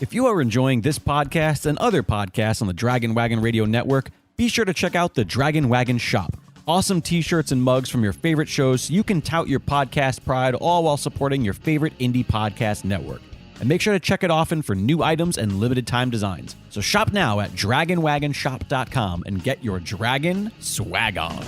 If you are enjoying this podcast and other podcasts on the Dragon Wagon Radio Network, be sure to check out the Dragon Wagon Shop. Awesome t-shirts and mugs from your favorite shows so you can tout your podcast pride, all while supporting your favorite indie podcast network. And make sure to check it often for new items and limited time designs. So shop now at dragonwagonshop.com and get your dragon swag on.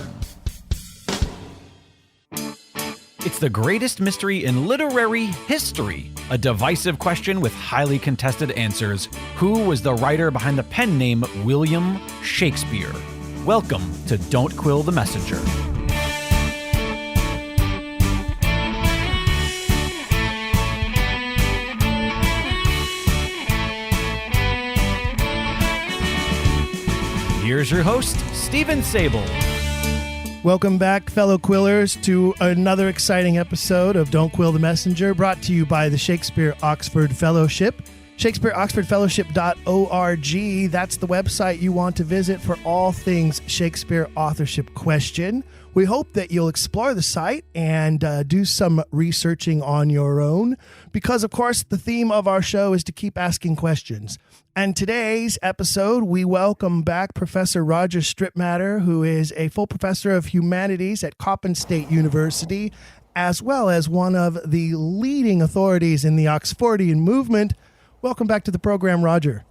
It's the greatest mystery in literary history. A divisive question with highly contested answers. Who was the writer behind the pen name William Shakespeare? Welcome to Don't Quill the Messenger. Here's your host, Stephen Sable. Welcome back, fellow Quillers, to another exciting episode of Don't Quill the Messenger, brought to you by the Shakespeare Oxford Fellowship. ShakespeareOxfordFellowship.org. That's the website you want to visit for all things Shakespeare Authorship Question. We hope that you'll explore the site and do some researching on your own, because, of course, the theme of our show is to keep asking questions. And today's episode, we welcome back Professor Roger Stritmatter, who is a full professor of humanities at Coppin State University, as well as one of the leading authorities in the Oxfordian movement. Welcome back to the program, Roger.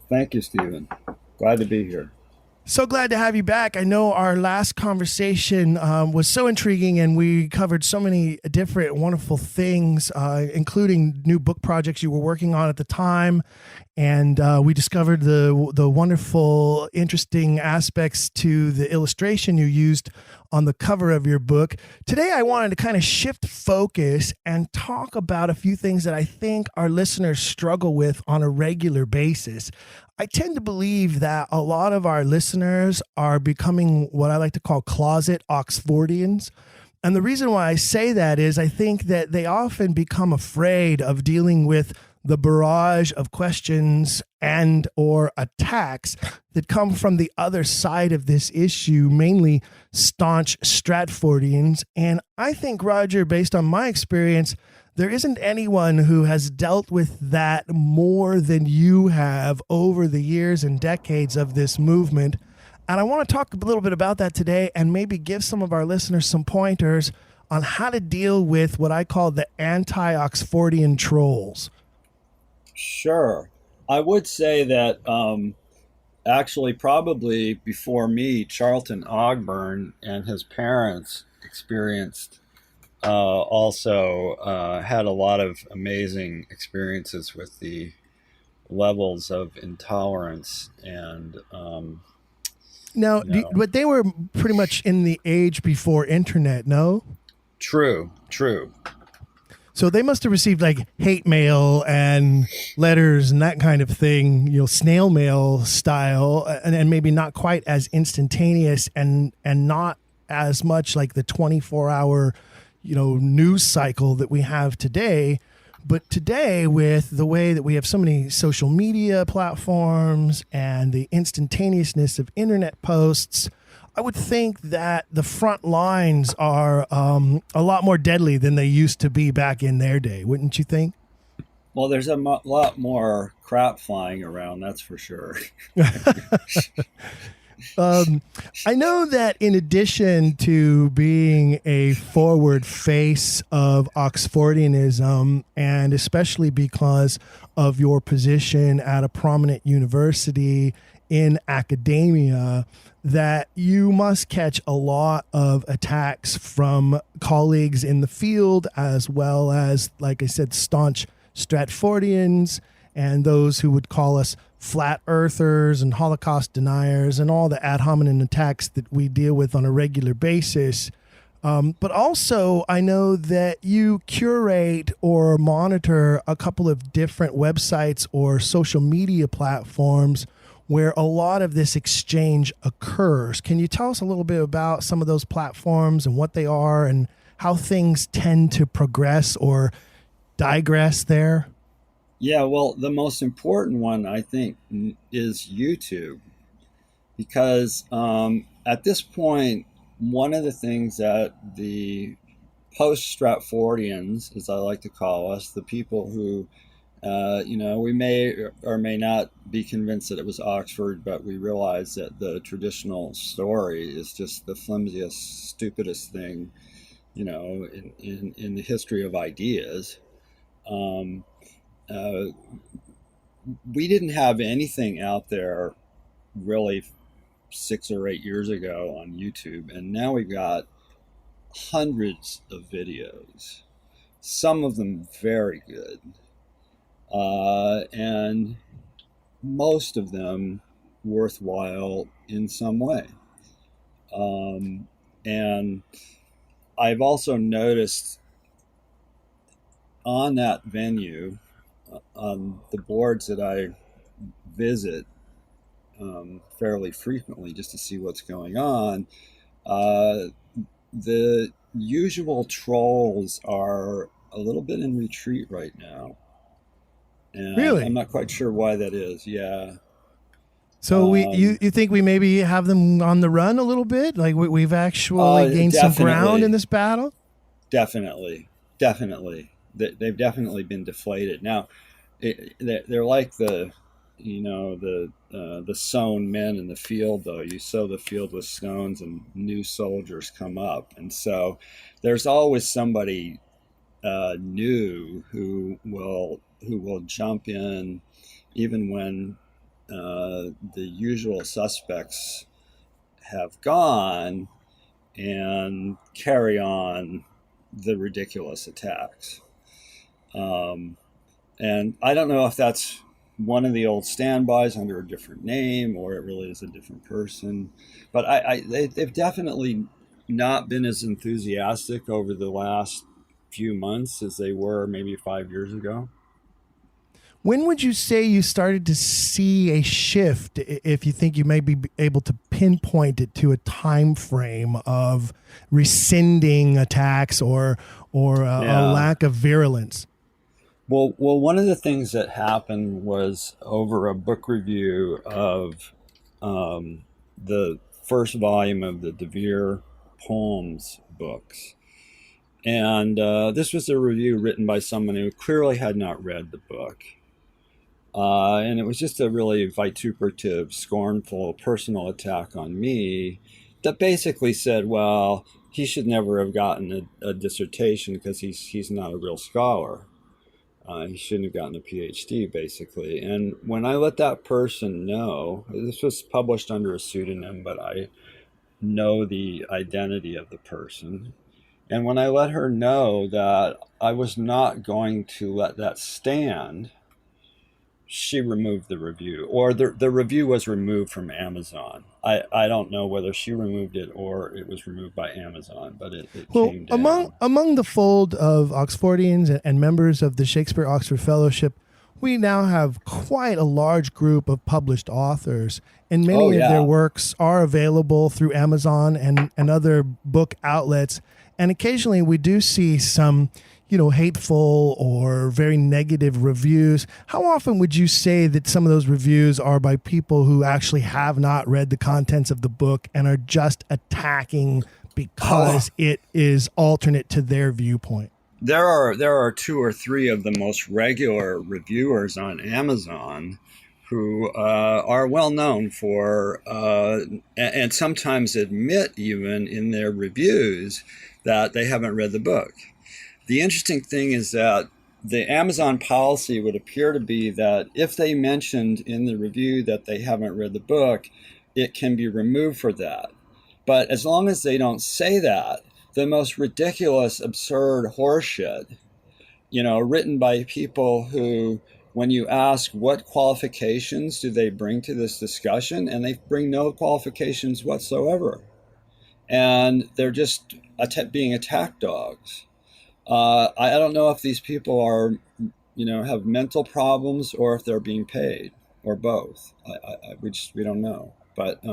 Thank you, Stephen. Glad to be here. So glad to have you back. I know our last conversation was so intriguing, and we covered so many different wonderful things, including new book projects you were working on at the time. And we discovered the wonderful, interesting aspects to the illustration you used on the cover of your book. Today, I wanted to kind of shift focus and talk about a few things that I think our listeners struggle with on a regular basis. I tend to believe that a lot of our listeners are becoming what I like to call closet Oxfordians. And the reason why I say that is I think that they often become afraid of dealing with the barrage of questions and or attacks that come from the other side of this issue, mainly staunch Stratfordians. And I think, Roger, based on my experience, there isn't anyone who has dealt with that more than you have over the years and decades of this movement. And I want to talk a little bit about that today and maybe give some of our listeners some pointers on how to deal with what I call the anti-Oxfordian trolls. Sure. I would say that actually probably before me, Charlton Ogburn and his parents experienced also had a lot of amazing experiences with the levels of intolerance. And but they were pretty much in the age before internet, no? True. So they must have received like hate mail and letters and that kind of thing, snail mail style, and maybe not quite as instantaneous and not as much like the 24-hour, news cycle that we have today. But today, with the way that we have so many social media platforms and the instantaneousness of internet posts, I would think that the front lines are a lot more deadly than they used to be back in their day, wouldn't you think? Well, there's a lot more crap flying around, that's for sure. I know that in addition to being a forward face of Oxfordianism, and especially because of your position at a prominent university in academia, that you must catch a lot of attacks from colleagues in the field, as well as, like I said, staunch Stratfordians and those who would call us flat earthers and Holocaust deniers and all the ad hominem attacks that we deal with on a regular basis. But also, I know that you curate or monitor a couple of different websites or social media platforms where a lot of this exchange occurs. Can you tell us a little bit about some of those platforms and what they are and how things tend to progress or digress there? Yeah, well, the most important one, I think, is YouTube. Because at this point, one of the things that the post-Stratfordians, as I like to call us, the people who we may or may not be convinced that it was Oxford, but we realize that the traditional story is just the flimsiest, stupidest thing, in the history of ideas. We didn't have anything out there really 6 or 8 years ago on YouTube, and now we've got hundreds of videos, some of them very good, and most of them worthwhile in some way. And I've also noticed on that venue, on the boards that I visit fairly frequently just to see what's going on, the usual trolls are a little bit in retreat right now. And Really? I'm not quite sure why that is. Yeah. So you think we maybe have them on the run a little bit? Like we've actually gained some ground in this battle? Definitely. They've definitely been deflated. Now, they're like the sown men in the field, though. You sow the field with stones and new soldiers come up. And so there's always somebody new who will jump in even when the usual suspects have gone and carry on the ridiculous attacks. And I don't know if that's one of the old standbys under a different name or it really is a different person. But they've definitely not been as enthusiastic over the last few months as they were maybe 5 years ago. When would you say you started to see a shift, if you think you may be able to pinpoint it to a time frame of rescinding attacks or a lack of virulence? Well, one of the things that happened was over a book review of the first volume of the De Vere poems books. And this was a review written by someone who clearly had not read the book. And it was just a really vituperative, scornful, personal attack on me that basically said, well, he should never have gotten a dissertation because he's not a real scholar. He shouldn't have gotten a PhD, basically. And when I let that person know, this was published under a pseudonym, but I know the identity of the person. And when I let her know that I was not going to let that stand, she removed the review, or the review was removed from Amazon. I don't know whether she removed it or it was removed by Amazon, but it came down. Among the fold of Oxfordians and members of the Shakespeare Oxford Fellowship, we now have quite a large group of published authors, and many of their works are available through Amazon and other book outlets. And occasionally we do see some, hateful or very negative reviews. How often would you say that some of those reviews are by people who actually have not read the contents of the book and are just attacking because it is alternate to their viewpoint? There are 2 or 3 of the most regular reviewers on Amazon who are well known for, and sometimes admit even in their reviews that they haven't read the book. The interesting thing is that the Amazon policy would appear to be that if they mentioned in the review that they haven't read the book, it can be removed for that. But as long as they don't say that, the most ridiculous, absurd horseshit, written by people who, when you ask what qualifications do they bring to this discussion, and they bring no qualifications whatsoever. And they're just being attack dogs. I don't know if these people are, have mental problems or if they're being paid or both. We don't know. But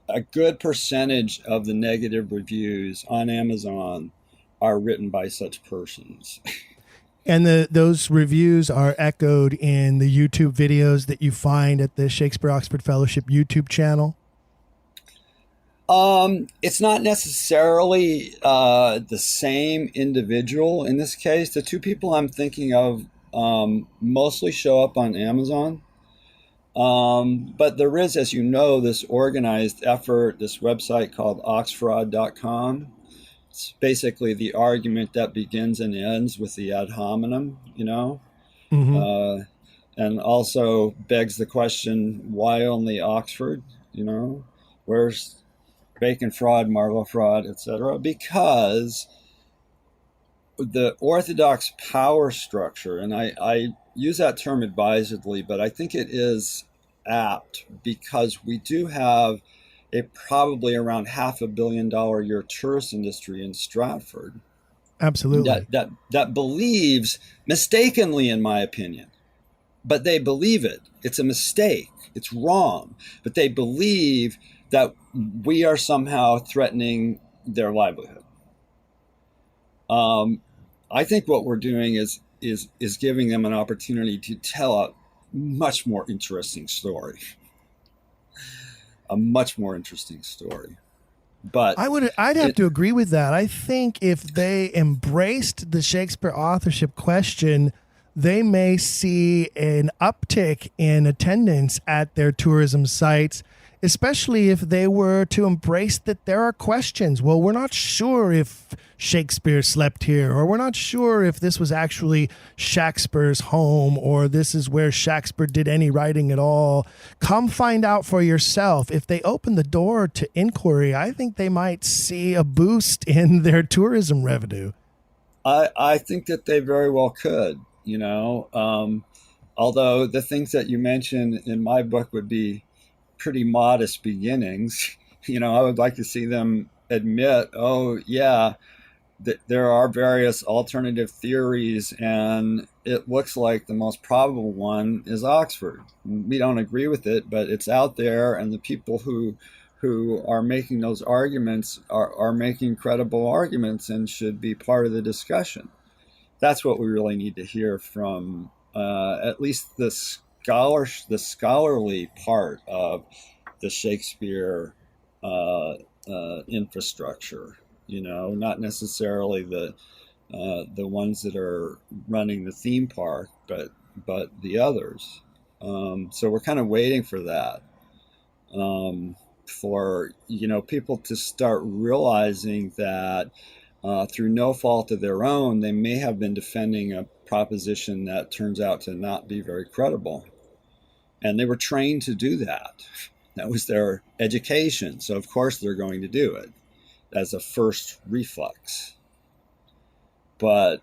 a good percentage of the negative reviews on Amazon are written by such persons. And those reviews are echoed in the YouTube videos that you find at the Shakespeare Oxford Fellowship YouTube channel? It's not necessarily the same individual in this case. The two people I'm thinking of mostly show up on Amazon. But there is, as you know, this organized effort, this website called Oxfraud.com. It's basically the argument that begins and ends with the ad hominem, you know, and also begs the question, why only Oxford? You know, where's Bacon fraud, Marlowe fraud, etc.? Because the orthodox power structure, and I use that term advisedly, but I think it is apt because we do have a probably around $500 million a year tourist industry in Stratford. Absolutely. That believes, mistakenly in my opinion, but they believe it. It's a mistake. It's wrong. But they believe that we are somehow threatening their livelihood. I think what we're doing is giving them an opportunity to tell a much more interesting story. A much more interesting story. But I'd have to agree with that. I think if they embraced the Shakespeare Authorship Question, they may see an uptick in attendance at their tourism sites, especially if they were to embrace that there are questions. Well, we're not sure if Shakespeare slept here, or we're not sure if this was actually Shakespeare's home, or this is where Shakespeare did any writing at all. Come find out for yourself. If they open the door to inquiry, I think they might see a boost in their tourism revenue. I think that they very well could, you know, although the things that you mentioned in my book would be pretty modest beginnings. You know, I would like to see them admit, oh yeah, there are various alternative theories, and it looks like the most probable one is Oxford. We don't agree with it, but it's out there, and the people who are making those arguments are making credible arguments and should be part of the discussion. That's what we really need to hear from at least the scholarly part of the Shakespeare infrastructure. You know, not necessarily the ones that are running the theme park, but the others. So we're kind of waiting for that, for, you know, people to start realizing that through no fault of their own, they may have been defending a proposition that turns out to not be very credible. And they were trained to do that. That was their education. So of course they're going to do it as a first reflex. But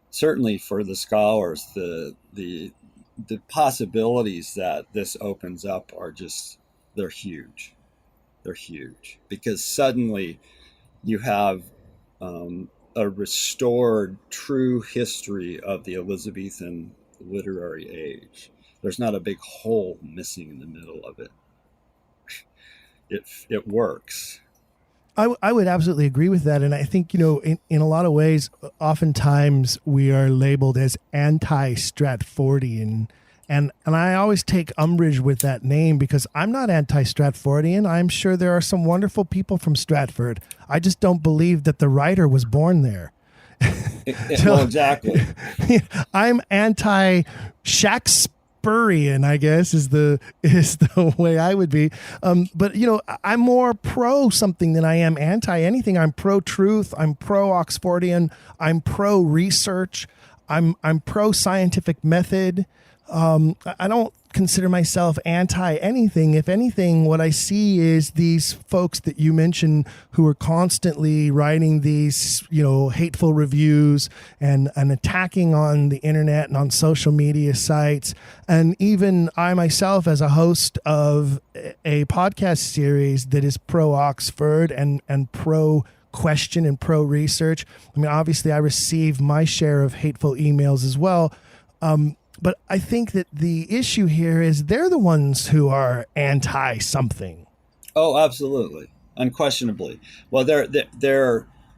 certainly for the scholars, the possibilities that this opens up are just, they're huge. They're huge because suddenly you have a restored true history of the Elizabethan literary age. There's not a big hole missing in the middle of it. It works. I would absolutely agree with that. And I think, you know, in a lot of ways, oftentimes we are labeled as anti-Stratfordian. And I always take umbrage with that name because I'm not anti-Stratfordian. I'm sure there are some wonderful people from Stratford. I just don't believe that the writer was born there. Well, exactly. I'm anti-Shakespearean, I guess, is the way I would be. But, you know, I'm more pro something than I am anti anything. I'm pro truth. I'm pro Oxfordian. I'm pro research. I'm pro scientific method. I don't consider myself anti anything. If anything, what I see is these folks that you mentioned who are constantly writing these, you know, hateful reviews and attacking on the internet and on social media sites. And even I myself, as a host of a podcast series that is pro Oxford and pro question and pro research. I mean, obviously I receive my share of hateful emails as well. But I think that the issue here is they're the ones who are anti something. Oh, absolutely, unquestionably. Well, they're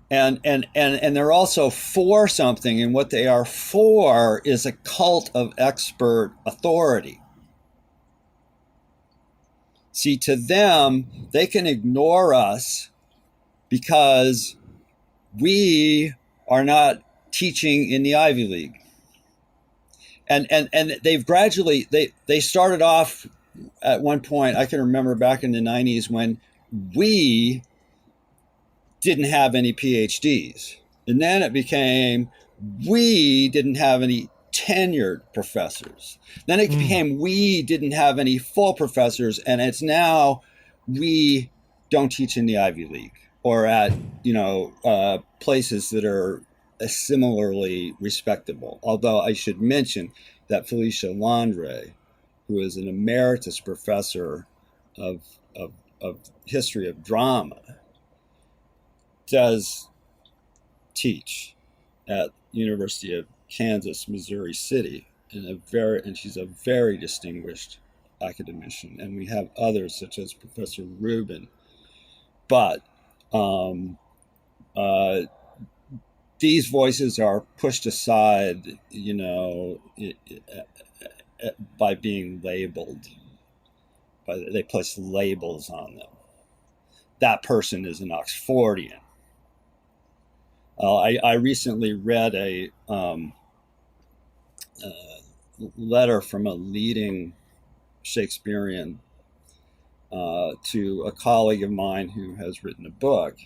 and they're also for something, and what they are for is a cult of expert authority. See, to them, they can ignore us because we are not teaching in the Ivy League. And they've gradually, they started off at one point, I can remember back in the 90s when we didn't have any PhDs. And then it became, we didn't have any tenured professors. Then it became, we didn't have any full professors. And it's now, we don't teach in the Ivy League or at, places that are similarly respectable. Although I should mention that Felicia Landre, who is an emeritus professor of history of drama, does teach at University of Kansas, Missouri City, and she's a very distinguished academician. And we have others such as Professor Rubin. But these voices are pushed aside, by being labeled. They place labels on them. That person is an Oxfordian. I recently read a letter from a leading Shakespearean to a colleague of mine who has written a book.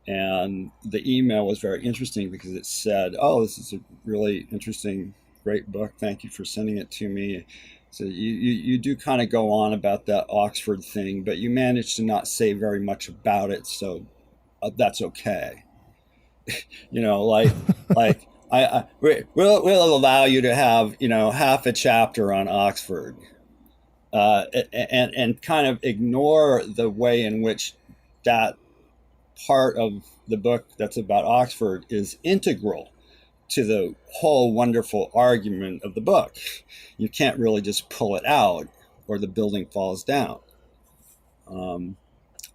And the email was very interesting because it said, "Oh, this is a really interesting, great book. Thank you for sending it to me. So you do kind of go on about that Oxford thing, but you managed to not say very much about it. So that's okay." We'll allow you to have, half a chapter on Oxford, and kind of ignore the way in which that part of the book that's about Oxford is integral to the whole wonderful argument of the book. You can't really just pull it out or the building falls down.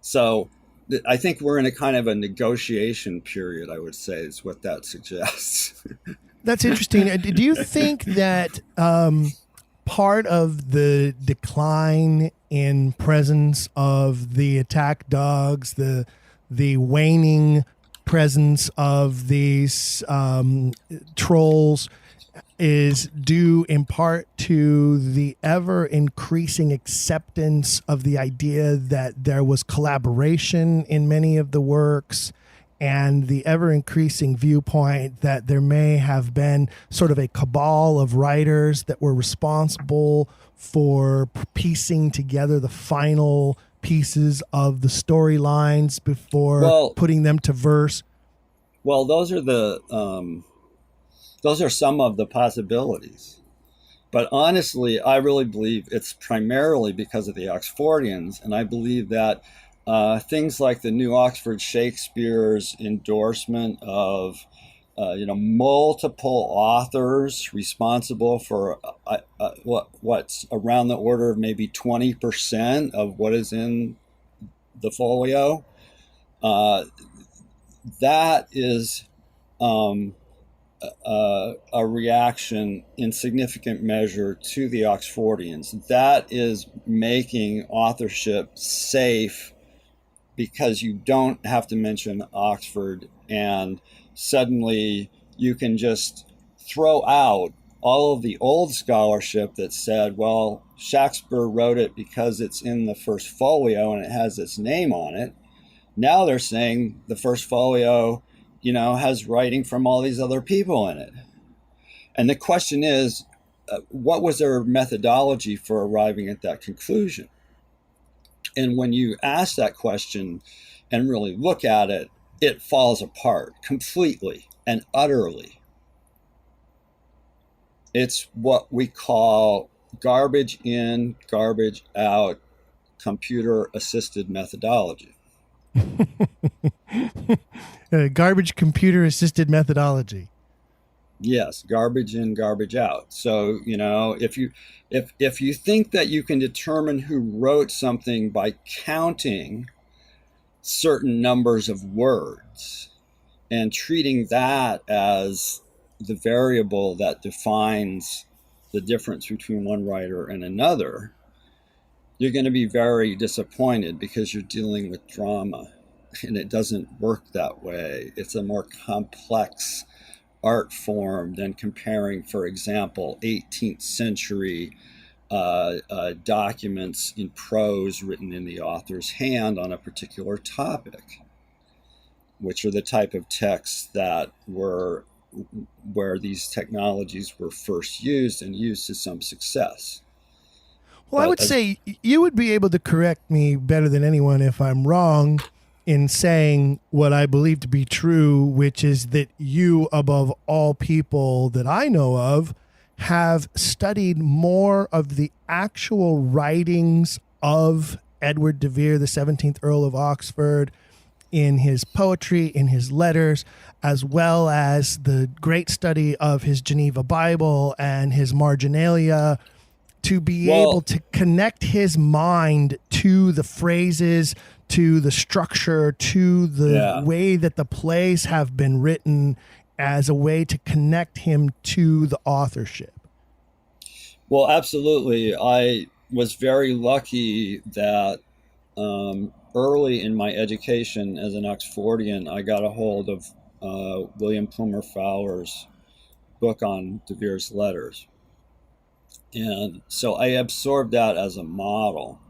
So I think we're in a kind of a negotiation period, I would say, is what that suggests. That's interesting. Do you think that part of the decline in presence of the attack dogs, the waning presence of these trolls is due in part to the ever increasing acceptance of the idea that there was collaboration in many of the works, and the ever increasing viewpoint that there may have been sort of a cabal of writers that were responsible for piecing together the final pieces of the storylines before putting them to verse? Well, those are some of the possibilities. But honestly, I really believe it's primarily because of the Oxfordians. And I believe that things like the New Oxford Shakespeare's endorsement of multiple authors responsible for what's around the order of maybe 20% of what is in the folio. That is a reaction in significant measure to the Oxfordians. That is making authorship safe because you don't have to mention Oxford, and suddenly you can just throw out all of the old scholarship that said, well, Shakespeare wrote it because it's in the first folio and it has its name on it. Now they're saying the first folio, has writing from all these other people in it. And the question is, what was their methodology for arriving at that conclusion? And when you ask that question and really look at it, it falls apart completely and utterly. It's what we call garbage in, garbage out, computer-assisted methodology. Garbage computer-assisted methodology. Yes, garbage in, garbage out. So, if you think that you can determine who wrote something by counting certain numbers of words and treating that as the variable that defines the difference between one writer and another, you're going to be very disappointed because you're dealing with drama, and it doesn't work that way. It's a more complex art form than comparing, for example, 18th century documents in prose written in the author's hand on a particular topic, which are the type of texts that were where these technologies were first used and used to some success. Well, I would say you would be able to correct me better than anyone if I'm wrong in saying what I believe to be true, which is that you, above all people that I know of, have studied more of the actual writings of Edward de Vere, the 17th Earl of Oxford, in his poetry, in his letters, as well as the great study of his Geneva Bible and his marginalia, to be able to connect his mind to the phrases, to the structure, to the way that the plays have been written, as a way to connect him to the authorship. Well, absolutely. I was very lucky that early in my education as an Oxfordian, I got a hold of William Plumer Fowler's book on de Vere's letters. And so I absorbed that as a model.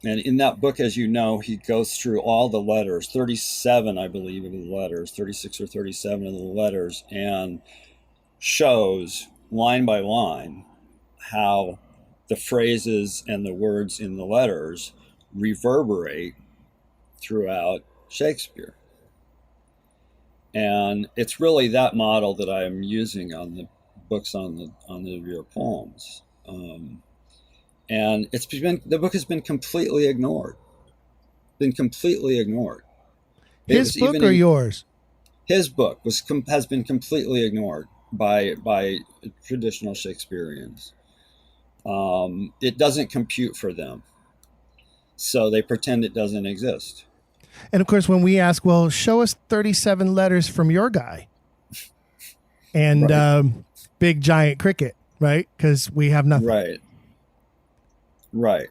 And in that book, as you know, he goes through all the letters, 37, I believe, of the letters, 36 or 37 of the letters, and shows line by line how the phrases and the words in the letters reverberate throughout Shakespeare. And it's really that model that I am using on the books on the de Vere poems. And the book has been completely ignored. His book or yours? His book has been completely ignored by traditional Shakespeareans. It doesn't compute for them, so they pretend it doesn't exist. And of course, when we ask, well, show us 37 letters from your guy, and big giant cricket, right? Because we have nothing. Right.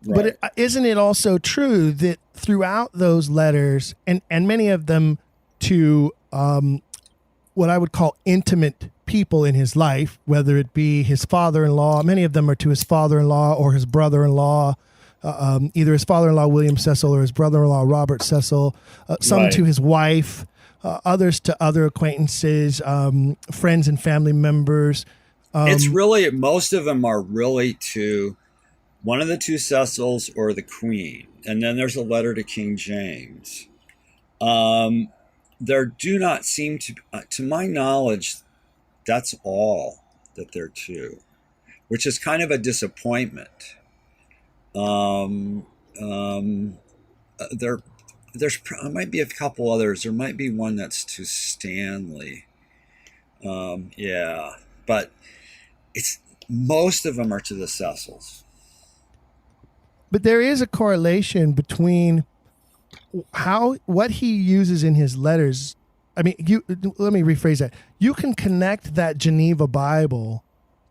But isn't it also true that throughout those letters, and many of them to what I would call intimate people in his life, whether it be his father-in-law, many of them are to his father-in-law or his brother-in-law, either his father-in-law, William Cecil, or his brother-in-law, Robert Cecil, some to his wife, others to other acquaintances, friends and family members. It's really, most of them are really to one of the two Cecils or the Queen. And then there's a letter to King James. There do not seem to my knowledge, that's all that they're to, which is kind of a disappointment. There might be a couple others. There might be one that's to Stanley. But most of them are to the Cecils. But there is a correlation between what he uses in his letters. I mean, let me rephrase that. You can connect that Geneva Bible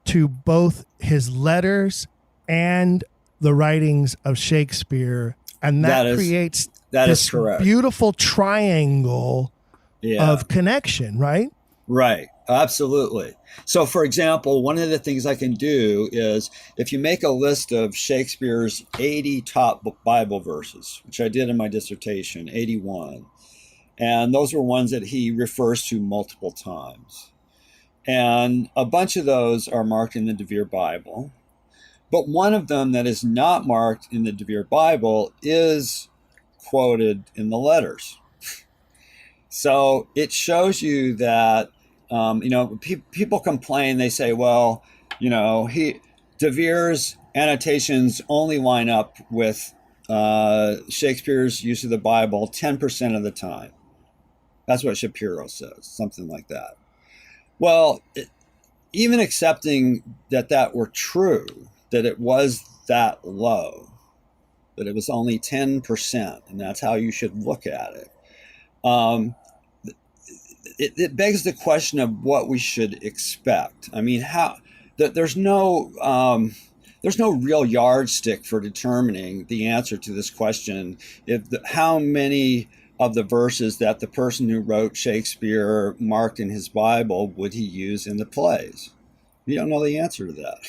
to both his letters and the writings of Shakespeare, and that creates this beautiful triangle of connection, right? Right. Absolutely. So, for example, one of the things I can do is if you make a list of Shakespeare's 80 top Bible verses, which I did in my dissertation, 81, and those were ones that he refers to multiple times. And a bunch of those are marked in the de Vere Bible. But one of them that is not marked in the de Vere Bible is quoted in the letters. So it shows you that people complain. They say, well, de Vere's annotations only line up with Shakespeare's use of the Bible 10% of the time. That's what Shapiro says, something like that. Well, even accepting that were true, that it was that low, that it was only 10%, and that's how you should look at it. It begs the question of what we should expect. I mean, there's no there's no real yardstick for determining the answer to this question. How many of the verses that the person who wrote Shakespeare marked in his Bible would he use in the plays? We don't know the answer to that.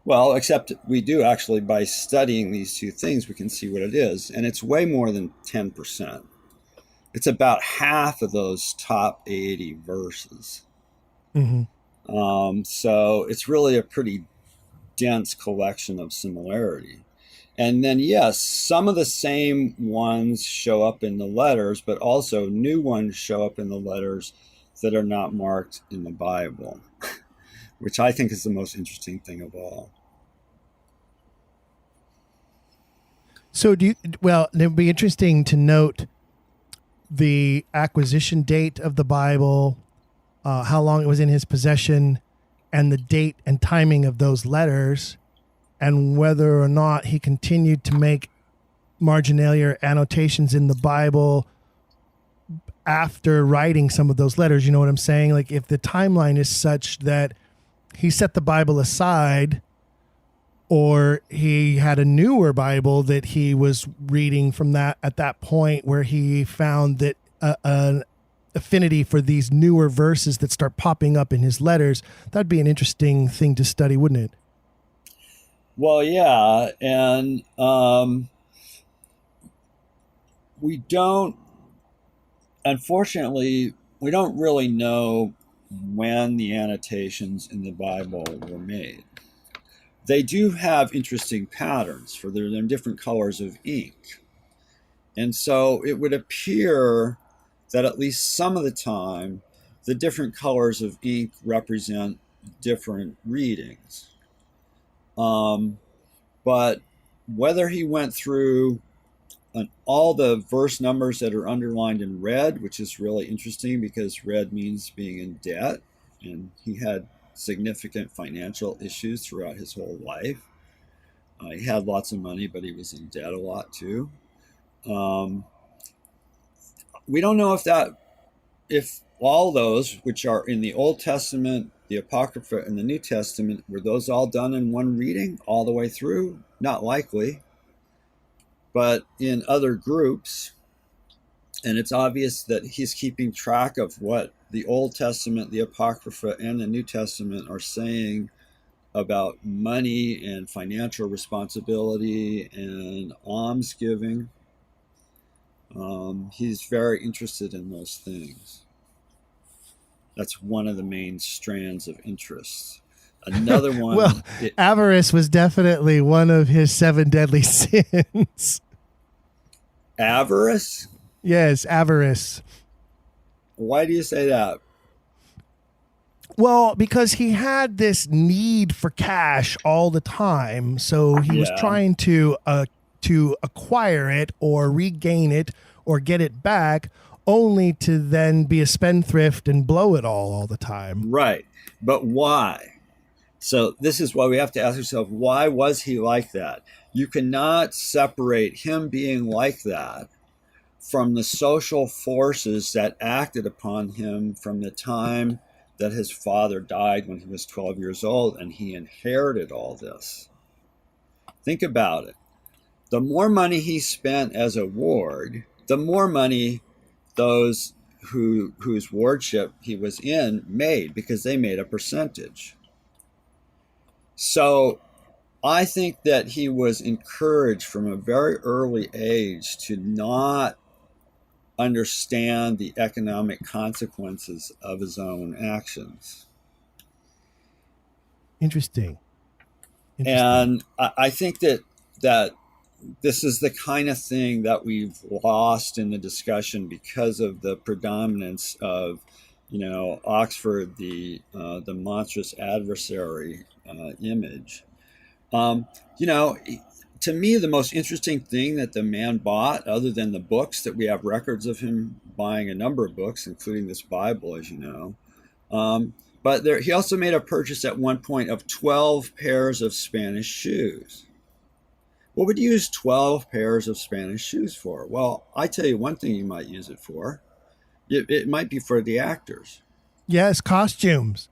Well, except we do actually, by studying these two things, we can see what it is. And it's way more than 10%. It's about half of those top 80 verses. So it's really a pretty dense collection of similarity. And then, yes, some of the same ones show up in the letters, but also new ones show up in the letters that are not marked in the Bible, which I think is the most interesting thing of all. So it'd be interesting to note the acquisition date of the Bible, how long it was in his possession, and the date and timing of those letters, and whether or not he continued to make marginalia annotations in the Bible after writing some of those letters. You know what I'm saying? Like, if the timeline is such that he set the Bible aside, or he had a newer Bible that he was reading from that at that point, where he found that an affinity for these newer verses that start popping up in his letters, that'd be an interesting thing to study, wouldn't it? Well, yeah, and unfortunately, we don't really know when the annotations in the Bible were made. They do have interesting patterns, for they're in different colors of ink. And so it would appear that at least some of the time, the different colors of ink represent different readings. But whether he went through all the verse numbers that are underlined in red, which is really interesting because red means being in debt, and he had significant financial issues throughout his whole life. He had lots of money, but he was in debt a lot too. We don't know if all those, which are in the Old Testament, the Apocrypha, and the New Testament, were those all done in one reading all the way through? Not likely. But in other groups, and it's obvious that he's keeping track of what the Old Testament, the Apocrypha, and the New Testament are saying about money and financial responsibility and almsgiving. He's very interested in those things. That's one of the main strands of interest. Another one. Well, avarice was definitely one of his 7 deadly sins. Avarice? Yes, avarice. Why do you say that? Well, because he had this need for cash all the time, so he was trying to acquire it or regain it or get it back, only to then be a spendthrift and blow it all the time. Right. But why? So this is why we have to ask ourselves, why was he like that? You cannot separate him being like that from the social forces that acted upon him from the time that his father died when he was 12 years old and he inherited all this. Think about it. The more money he spent as a ward, the more money those whose wardship he was in made, because they made a percentage. So I think that he was encouraged from a very early age to not understand the economic consequences of his own actions. Interesting. And I think that this is the kind of thing that we've lost in the discussion because of the predominance of, Oxford, the monstrous adversary image. To me, the most interesting thing that the man bought, other than the books, that we have records of him buying a number of books, including this Bible, as you know. But he also made a purchase at one point of 12 pairs of Spanish shoes. What would you use 12 pairs of Spanish shoes for? Well, I tell you one thing you might use it for. It might be for the actors. Yes, costumes.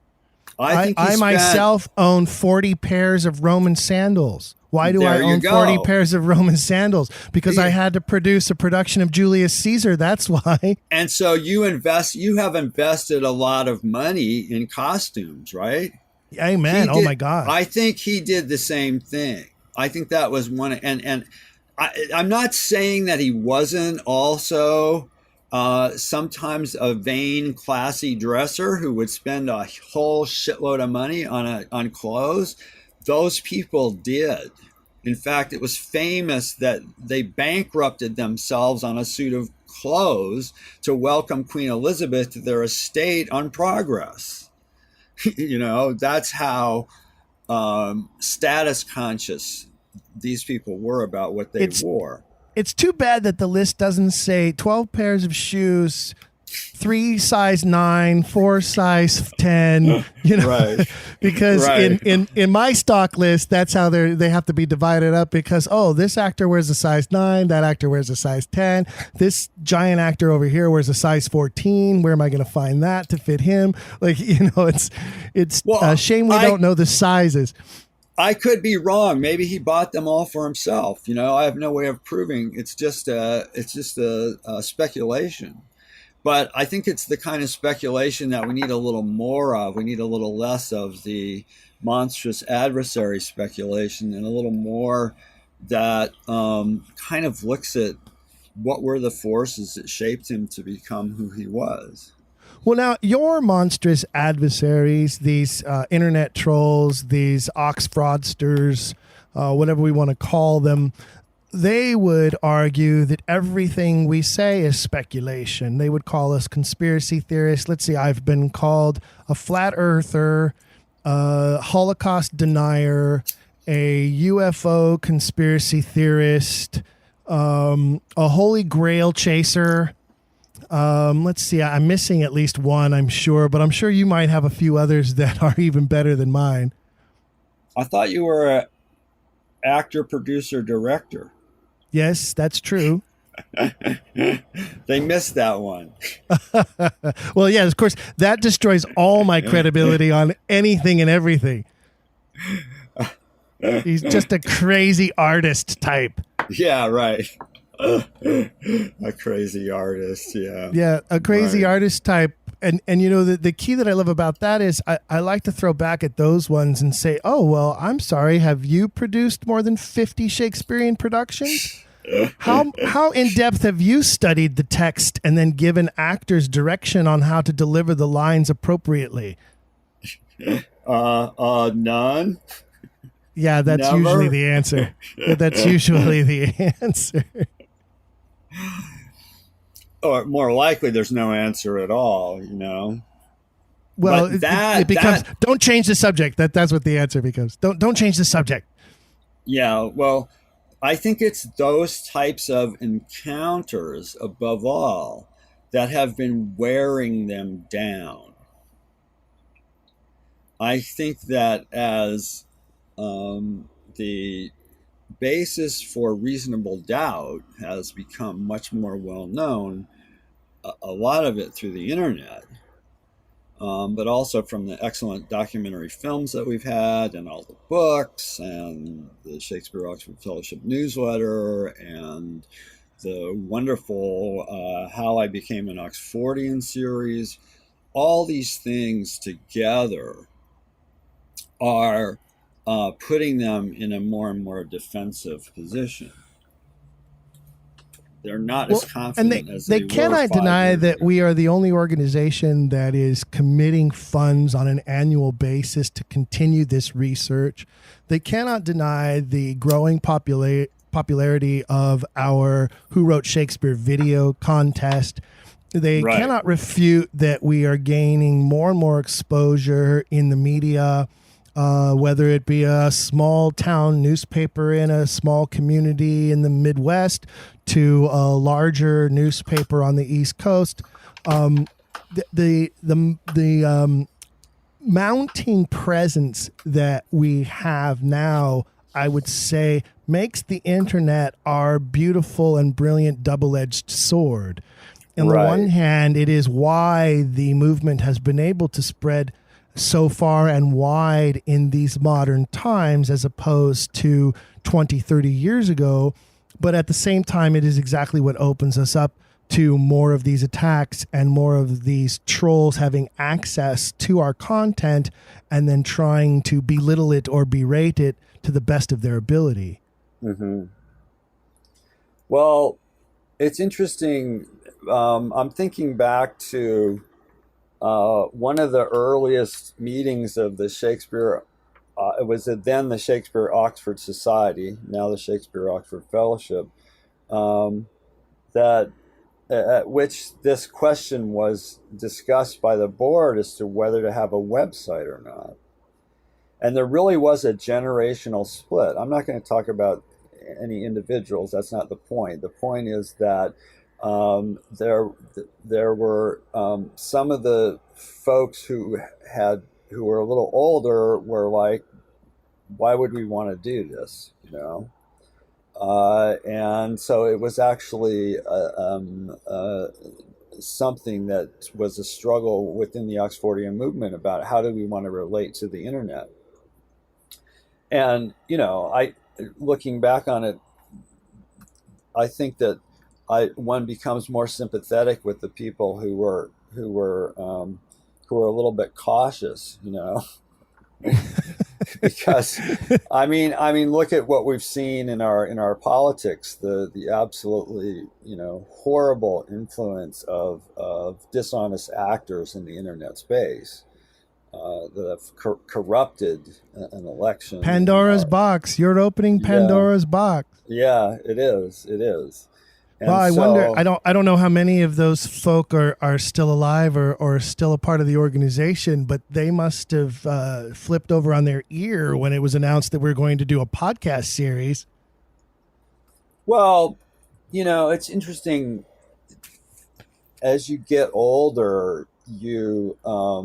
I myself own 40 pairs of Roman sandals. Why do I own 40 pairs of Roman sandals? Because I had to produce a production of Julius Caesar. That's why. And so you have invested a lot of money in costumes, right? Amen. Oh my God. I think he did the same thing. I think that was one. And I'm not saying that he wasn't also sometimes a vain, classy dresser who would spend a whole shitload of money on clothes. Those people did. In fact, it was famous that they bankrupted themselves on a suit of clothes to welcome Queen Elizabeth to their estate on progress. That's how status conscious these people were about what they wore. It's too bad that the list doesn't say 12 pairs of shoes, 3 size 9, 4 size 10, right. Because right. in my stock list, that's how they have to be divided up because, this actor wears a size 9, that actor wears a size 10, this giant actor over here wears a size 14. Where am I going to find that to fit him? It's a shame we don't know the sizes. I could be wrong. Maybe he bought them all for himself. I have no way of proving. It's just a speculation. But I think it's the kind of speculation that we need a little more of. We need a little less of the monstrous adversary speculation and a little more that kind of looks at what were the forces that shaped him to become who he was. Well, now, your monstrous adversaries, these internet trolls, these Oxfraudsters, whatever we want to call them, they would argue that everything we say is speculation. They would call us conspiracy theorists. Let's see, I've been called a flat earther, a Holocaust denier, a UFO conspiracy theorist, a Holy Grail chaser. Let's see, I'm missing at least one, I'm sure, but I'm sure you might have a few others that are even better than mine. I thought you were an actor, producer, director. Yes, that's true. They missed that one. Well, yeah, of course, that destroys all my credibility on anything and everything. He's just a crazy artist type. Yeah, right. A crazy artist, yeah. Yeah, a crazy artist type. And the key that I love about that is I like to throw back at those ones and say, oh, well, I'm sorry, have you produced more than 50 Shakespearean productions? How in depth have you studied the text and then given actors direction on how to deliver the lines appropriately? None. Yeah, that's Never. Usually the answer. That's usually the answer. Or more likely, there's no answer at all, Well, it becomes don't change the subject. That's what the answer becomes. Don't change the subject. Yeah, well, I think it's those types of encounters above all that have been wearing them down. I think that as the basis for reasonable doubt has become much more well known, a lot of it through the internet, but also from the excellent documentary films that we've had and all the books and the Shakespeare Authorship Fellowship newsletter and the wonderful How I Became an Oxfordian series. All these things together are putting them in a more and more defensive position. They're not as confident as they were. They cannot deny that we are the only organization that is committing funds on an annual basis to continue this research. They cannot deny the growing popularity of our Who Wrote Shakespeare video contest. They cannot refute that we are gaining more and more exposure in the media, whether it be a small town newspaper in a small community in the Midwest to a larger newspaper on the East Coast. The mounting presence that we have now, I would say, makes the internet our beautiful and brilliant double-edged sword. On the one hand, it is why the movement has been able to spread so far and wide in these modern times as opposed to 20, 30 years ago. But at the same time, it is exactly what opens us up to more of these attacks and more of these trolls having access to our content and then trying to belittle it or berate it to the best of their ability. Mm-hmm. Well, it's interesting. I'm thinking back to one of the earliest meetings of the Shakespeare. It was then the Shakespeare Oxford Society, now the Shakespeare Oxford Fellowship, that at which this question was discussed by the board as to whether to have a website or not. And there really was a generational split. I'm not going to talk about any individuals. That's not the point. The point is that there were some of the folks who were a little older were like, why would we want to do this? And so it was actually something that was a struggle within the Oxfordian movement about how do we want to relate to the internet. And looking back on it, I think that one becomes more sympathetic with the people who were a little bit cautious, because I mean, look at what we've seen in our politics, the absolutely horrible influence of dishonest actors in the internet space that have corrupted an election. Pandora's box. You're opening Pandora's box. Yeah, it is. And well, I wonder. I don't know how many of those folk are still alive or still a part of the organization, but they must have flipped over on their ear when it was announced that we're going to do a podcast series. Well, it's interesting. As you get older, you are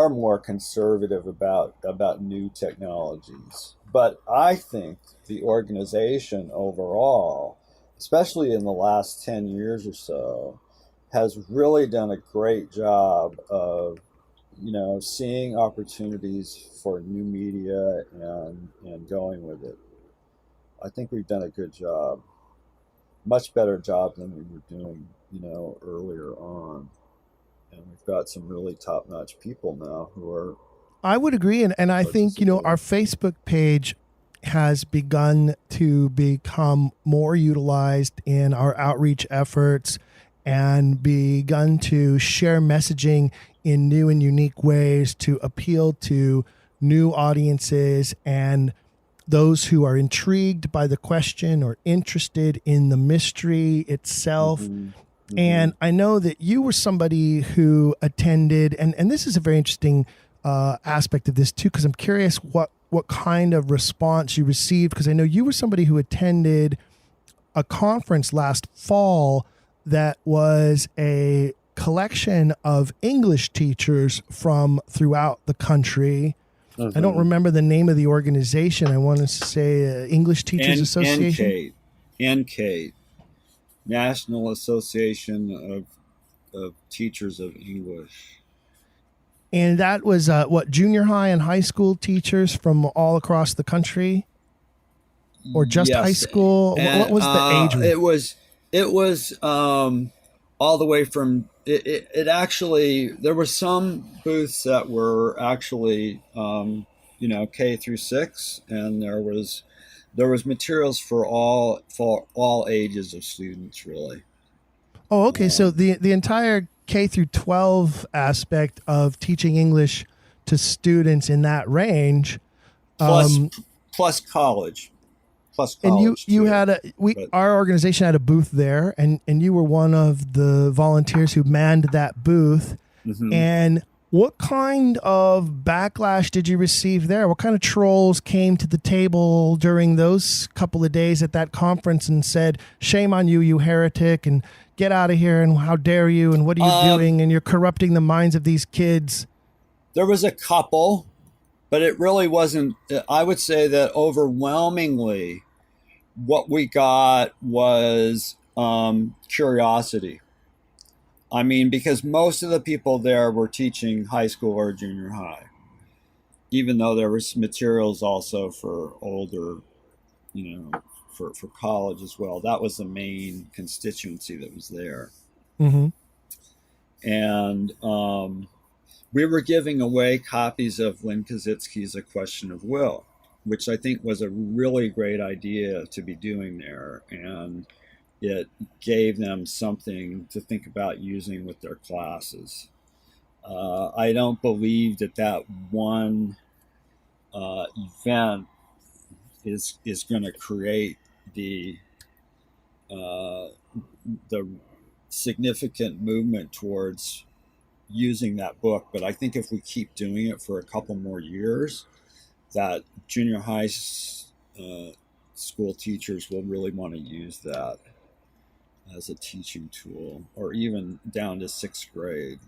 more conservative about new technologies. But I think the organization overall, especially in the last 10 years or so, has really done a great job of, seeing opportunities for new media and going with it. I think we've done a good job, much better job than we were doing, earlier on. And we've got some really top-notch people now who are. I would agree. And I think, our Facebook page has begun to become more utilized in our outreach efforts and begun to share messaging in new and unique ways to appeal to new audiences and those who are intrigued by the question or interested in the mystery itself. Mm-hmm. Mm-hmm. And I know that you were somebody who attended, and this is a very interesting aspect of this too, because I'm curious what kind of response you received, because I know you were somebody who attended a conference last fall that was a collection of English teachers from throughout the country. Mm-hmm. I don't remember the name of the organization. I want to say English Teachers Association. NCATE, National Association of Teachers of English. And that was junior high and high school teachers from all across the country, or just high school? And, what was the age range? It was all the way from. It actually, there were some booths that were actually K through 6, and there was materials for all ages of students, really. Oh, okay. So the entire K through 12 aspect of teaching English to students in that range, plus college. And you had our organization had a booth there, and you were one of the volunteers who manned that booth. Mm-hmm. And what kind of backlash did you receive there? What kind of trolls came to the table during those couple of days at that conference and said, "Shame on you, you heretic, and get out of here, and how dare you, and what are you doing, and you're corrupting the minds of these kids"? There was a couple, but it really wasn't. I would say that overwhelmingly what we got was curiosity. I mean, because most of the people there were teaching high school or junior high, even though there was materials also for older, for college as well. That was the main constituency that was there. Mm-hmm. And we were giving away copies of Lynn Korzybski's A Question of Will, which I think was a really great idea to be doing there. And it gave them something to think about using with their classes. I don't believe that one event is going to create the significant movement towards using that book. But I think if we keep doing it for a couple more years, that junior high school teachers will really want to use that as a teaching tool, or even down to sixth grade.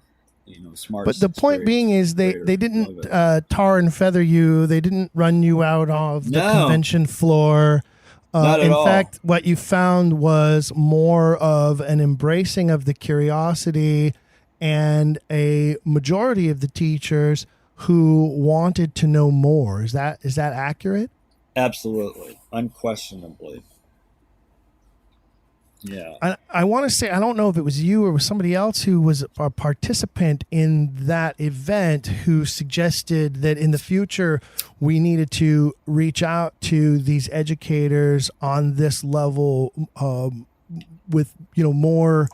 Smart. But the point being is they didn't tar and feather you. They didn't run you out of the convention floor. Not at all. In fact, what you found was more of an embracing of the curiosity, and a majority of the teachers who wanted to know more. Is that accurate? Absolutely, unquestionably. Yeah. I want to say, I don't know if it was you or was somebody else who was a participant in that event who suggested that in the future we needed to reach out to these educators on this level with more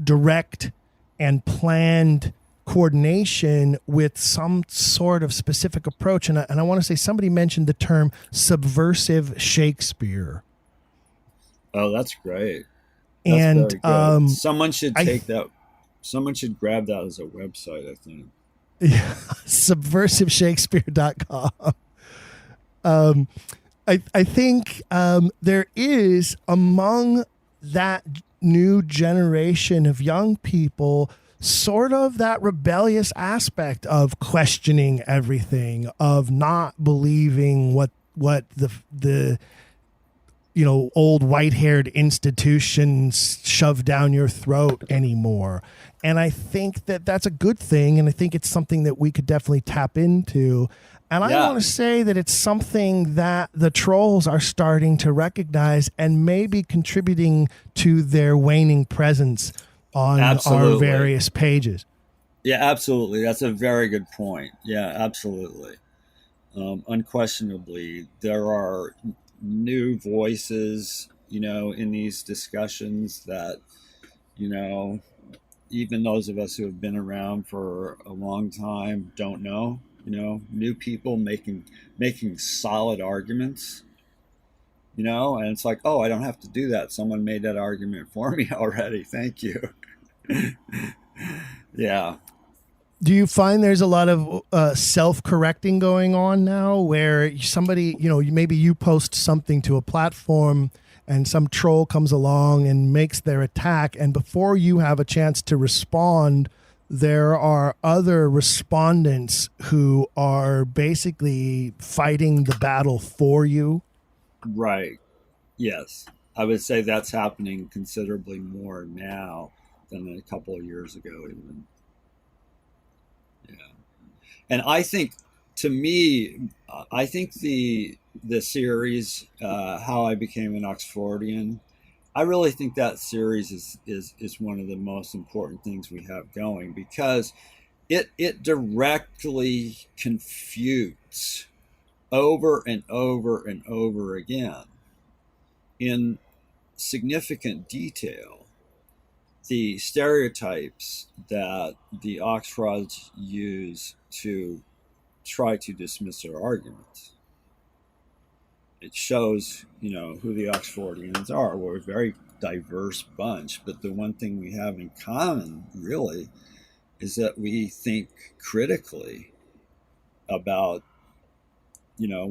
direct and planned coordination with some sort of specific approach. And I want to say somebody mentioned the term subversive Shakespeare. Oh, that's great. That's very good. Someone should take that. Someone should grab that as a website, I think. Yeah, subversiveshakespeare.com. I think there is among that new generation of young people sort of that rebellious aspect of questioning everything, of not believing what the old white-haired institutions shove down your throat anymore. And I think that that's a good thing, and I think it's something that we could definitely tap into. And I want to say that it's something that the trolls are starting to recognize and maybe contributing to their waning presence on our various pages. Yeah, absolutely. That's a very good point. Yeah, absolutely. Unquestionably, there are new voices, in these discussions that, even those of us who have been around for a long time don't know. New people making solid arguments. And it's like, oh, I don't have to do that. Someone made that argument for me already. Thank you. Yeah. Do you find there's a lot of self-correcting going on now where somebody, maybe you post something to a platform and some troll comes along and makes their attack, and before you have a chance to respond, there are other respondents who are basically fighting the battle for you? Right. Yes. I would say that's happening considerably more now than a couple of years ago even. Yeah. And I think, to me, I think the series, How I Became an Oxfordian, I really think that series is one of the most important things we have going, because it directly confutes over and over and over again in significant detail the stereotypes that the Oxfrods use to try to dismiss their arguments. It shows, who the Oxfordians are. We're a very diverse bunch, but the one thing we have in common, really, is that we think critically about,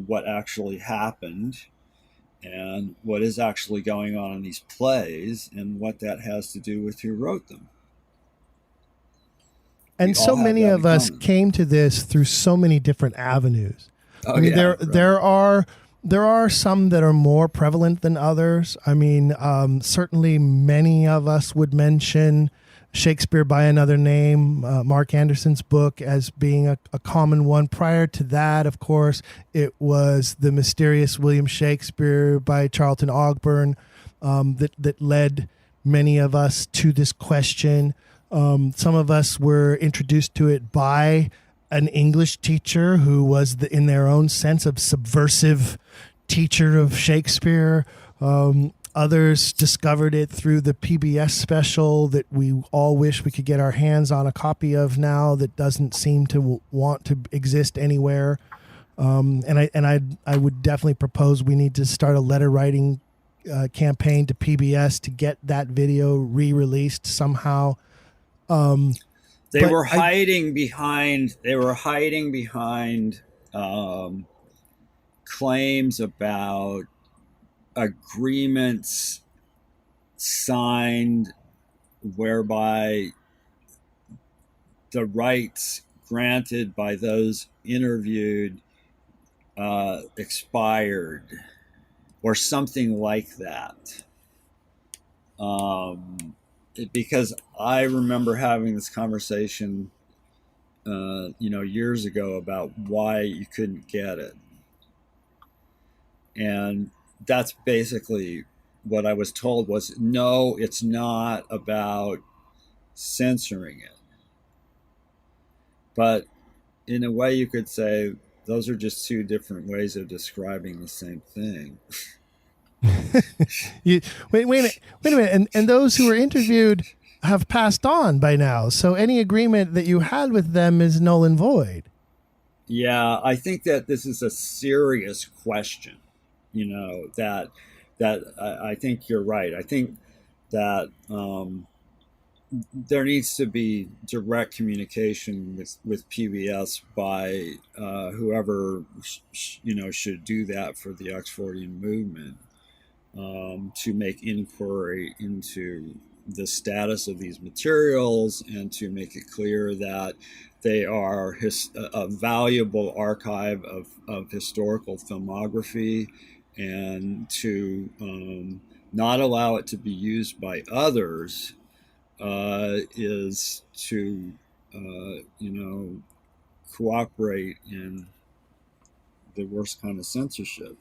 what actually happened and what is actually going on in these plays and what that has to do with who wrote them. And so many of us came to this through so many different avenues. There are There are some that are more prevalent than others. I mean, certainly many of us would mention Shakespeare by Another Name, Mark Anderson's book, as being a common one. Prior to that, of course, it was The Mysterious William Shakespeare by Charlton Ogburn that led many of us to this question. Some of us were introduced to it by an English teacher who was, in their own sense, a subversive teacher of Shakespeare. Others discovered it through the PBS special that we all wish we could get our hands on a copy of now, that doesn't seem to want to exist anywhere. And I would definitely propose we need to start a letter writing campaign to PBS to get that video re-released somehow. They were hiding behind claims about agreements signed whereby the rights granted by those interviewed expired or something like that. Because I remember having this conversation, years ago about why you couldn't get it. And that's basically what I was told was, no, it's not about censoring it. But in a way you could say those are just two different ways of describing the same thing. Wait a minute. And those who were interviewed have passed on by now. So any agreement that you had with them is null and void. Yeah, I think that this is a serious question. That I think you're right. I think that there needs to be direct communication with PBS by whoever should do that for the Oxfordian movement, to make inquiry into the status of these materials and to make it clear that they are a valuable archive of historical filmography, and to not allow it to be used by others is to cooperate in the worst kind of censorship.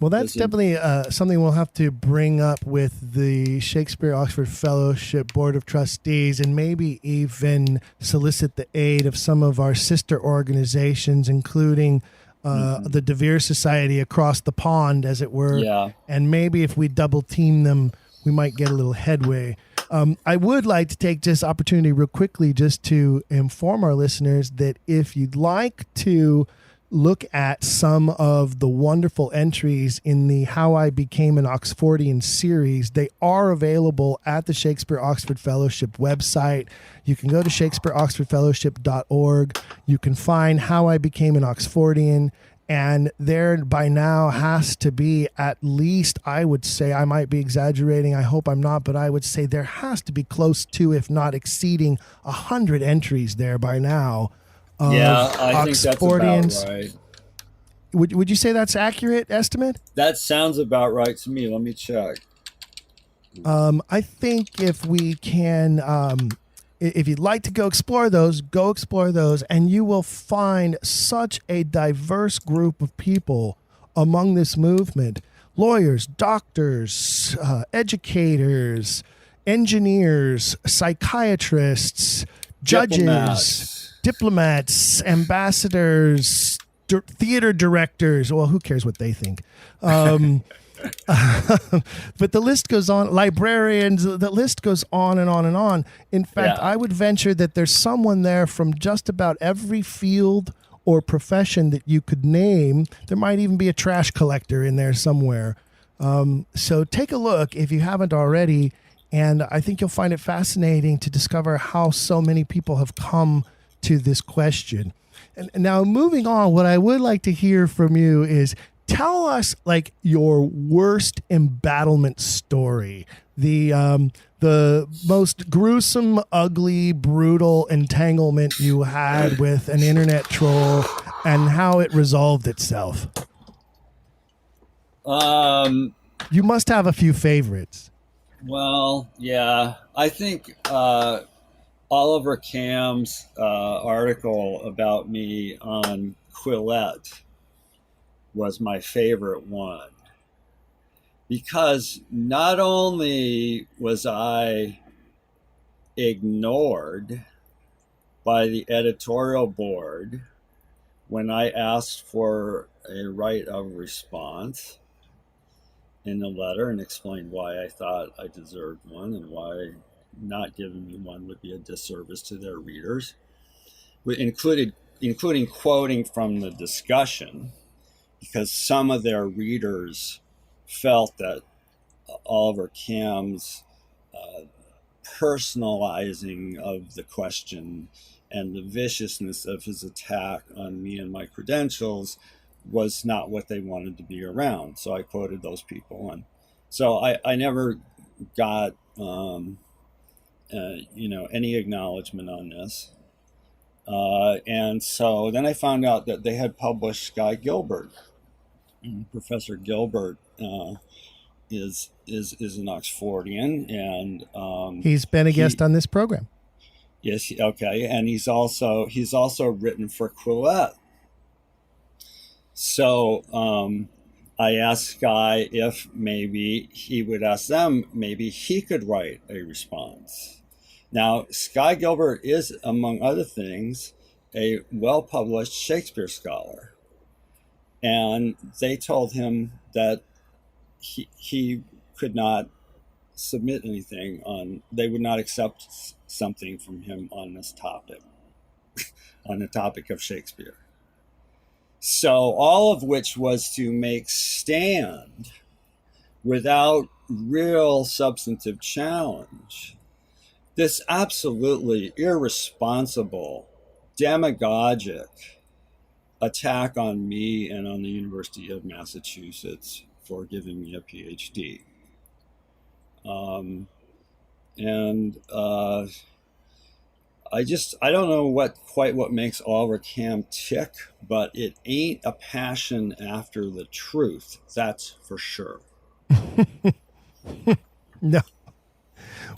Well, that's definitely something we'll have to bring up with the Shakespeare Oxford Fellowship Board of Trustees, and maybe even solicit the aid of some of our sister organizations, including the De Vere Society across the pond, as it were. Yeah. And maybe if we double team them, we might get a little headway. I would like to take this opportunity real quickly just to inform our listeners that if you'd like to look at some of the wonderful entries in the How I Became an Oxfordian series, they are available at the Shakespeare Oxford Fellowship website. You can go to shakespeareoxfordfellowship.org. You can find How I Became an Oxfordian, and there by now has to be at least, I would say, I might be exaggerating, I hope I'm not, but I would say there has to be close to, if not exceeding, 100 entries there by now. Yeah, I think that's about right. Would you say that's accurate estimate? That sounds about right to me. Let me check. I think if we can, if you'd like to go explore those, and you will find such a diverse group of people among this movement: lawyers, doctors, educators, engineers, psychiatrists, judges, diplomats, ambassadors, theater directors. Well, who cares what they think? But the list goes on. Librarians, the list goes on and on and on. In fact, I would venture that there's someone there from just about every field or profession that you could name. There might even be a trash collector in there somewhere. So take a look if you haven't already. And I think you'll find it fascinating to discover how so many people have come to this question. And now, moving on, what I would like to hear from you is, tell us like your worst embattlement story, the most gruesome, ugly, brutal entanglement you had with an internet troll, and how it resolved itself? You must have a few favorites. Well, yeah, I think Oliver Cam's article about me on Quillette was my favorite one, because not only was I ignored by the editorial board when I asked for a right of response in the letter and explained why I thought I deserved one and why not giving me one would be a disservice to their readers, including quoting from the discussion, because some of their readers felt that Oliver Cam's personalizing of the question and the viciousness of his attack on me and my credentials was not what they wanted to be around. So I quoted those people. And so I never got, any acknowledgement on this. And so then I found out that they had published Sky Gilbert. Professor Gilbert is an Oxfordian, and he's been a guest on this program. Yes, okay, and he's also written for Quillette. So I asked Sky if maybe he would ask them, maybe he could write a response. Now, Sky Gilbert is, among other things, a well-published Shakespeare scholar. And they told him that he could not submit anything on, they would not accept something from him on this topic, on the topic of Shakespeare. So all of which was to make stand without real substantive challenge this absolutely irresponsible, demagogic attack on me and on the University of Massachusetts for giving me a PhD. I don't know what makes Oliver Cam tick, but it ain't a passion after the truth. That's for sure. No.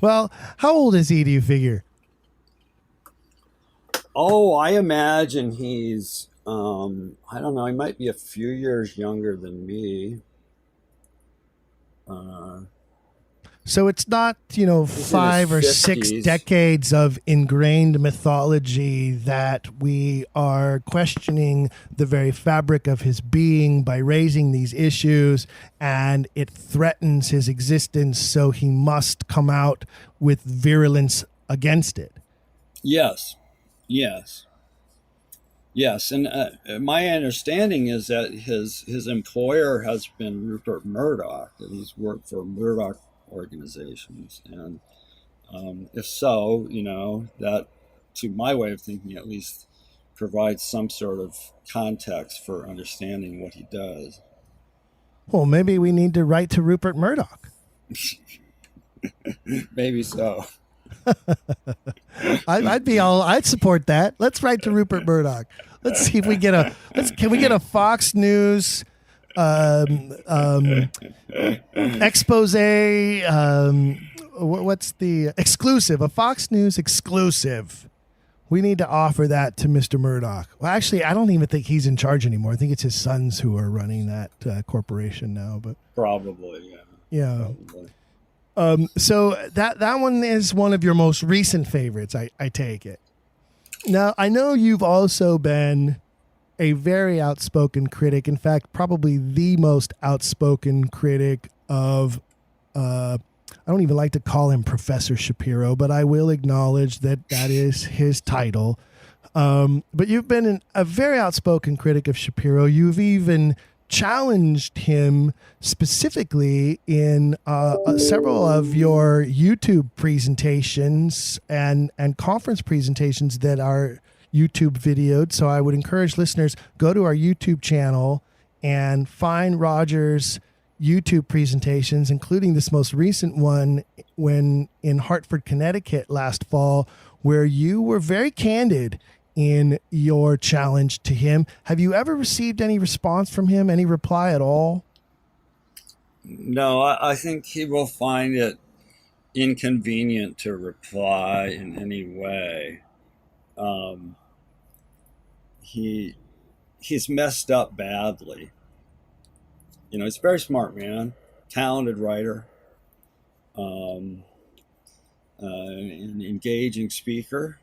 Well, how old is he, do you figure? Oh, I imagine he's, I don't know, he might be a few years younger than me. So it's not, 5 or 6 decades of ingrained mythology that we are questioning the very fabric of his being by raising these issues, and it threatens his existence, so he must come out with virulence against it. Yes. And my understanding is that his employer has been Rupert Murdoch, and he's worked for Murdoch organizations, and if so, that, to my way of thinking at least, provides some sort of context for understanding what he does. Well, maybe we need to write to Rupert Murdoch. Maybe so. I'd support that. Let's write to Rupert Murdoch. Let's see if we get can we get a Fox News expose, what's the exclusive, a Fox News exclusive. We need to offer that to Mr. Murdoch. Well, actually, I don't even think he's in charge anymore. I think it's his sons who are running that corporation now. But probably, yeah. Probably. So that one is one of your most recent favorites, I take it. Now, I know you've also been a very outspoken critic, in fact, probably the most outspoken critic of, I don't even like to call him Professor Shapiro, but I will acknowledge that is his title. But you've been a very outspoken critic of Shapiro. You've even challenged him specifically in several of your YouTube presentations and conference presentations that are YouTube videoed. So I would encourage listeners, go to our YouTube channel and find Roger's YouTube presentations, including this most recent one when in Hartford, Connecticut last fall, where you were very candid in your challenge to him. Have you ever received any response from him, any reply at all? No, I think he will find it inconvenient to reply in any way. He's messed up badly. He's a very smart man, talented writer, an engaging speaker,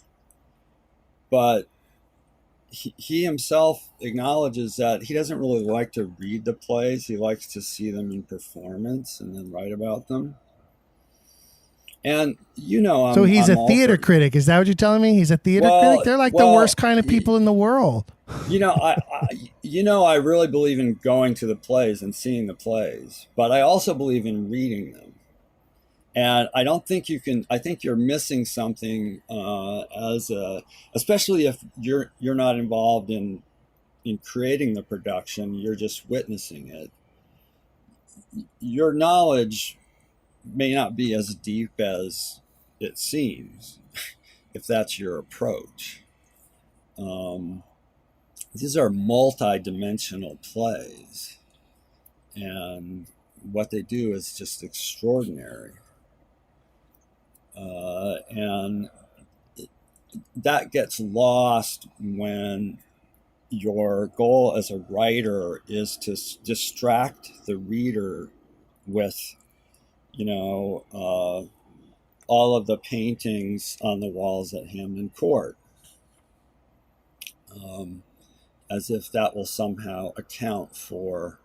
but he himself acknowledges that he doesn't really like to read the plays. He likes to see them in performance and then write about them. And so he's a theater critic. Is that what you're telling me? He's a theater critic? They're like the worst kind of people in the world. I really believe in going to the plays and seeing the plays, but I also believe in reading them. And I don't think you can. I think you're missing something especially if you're not involved in creating the production. You're just witnessing it. Your knowledge may not be as deep as it seems, if that's your approach. These are multi-dimensional plays, and what they do is just extraordinary. And that gets lost when your goal as a writer is to distract the reader with, all of the paintings on the walls at Hampton Court, as if that will somehow account for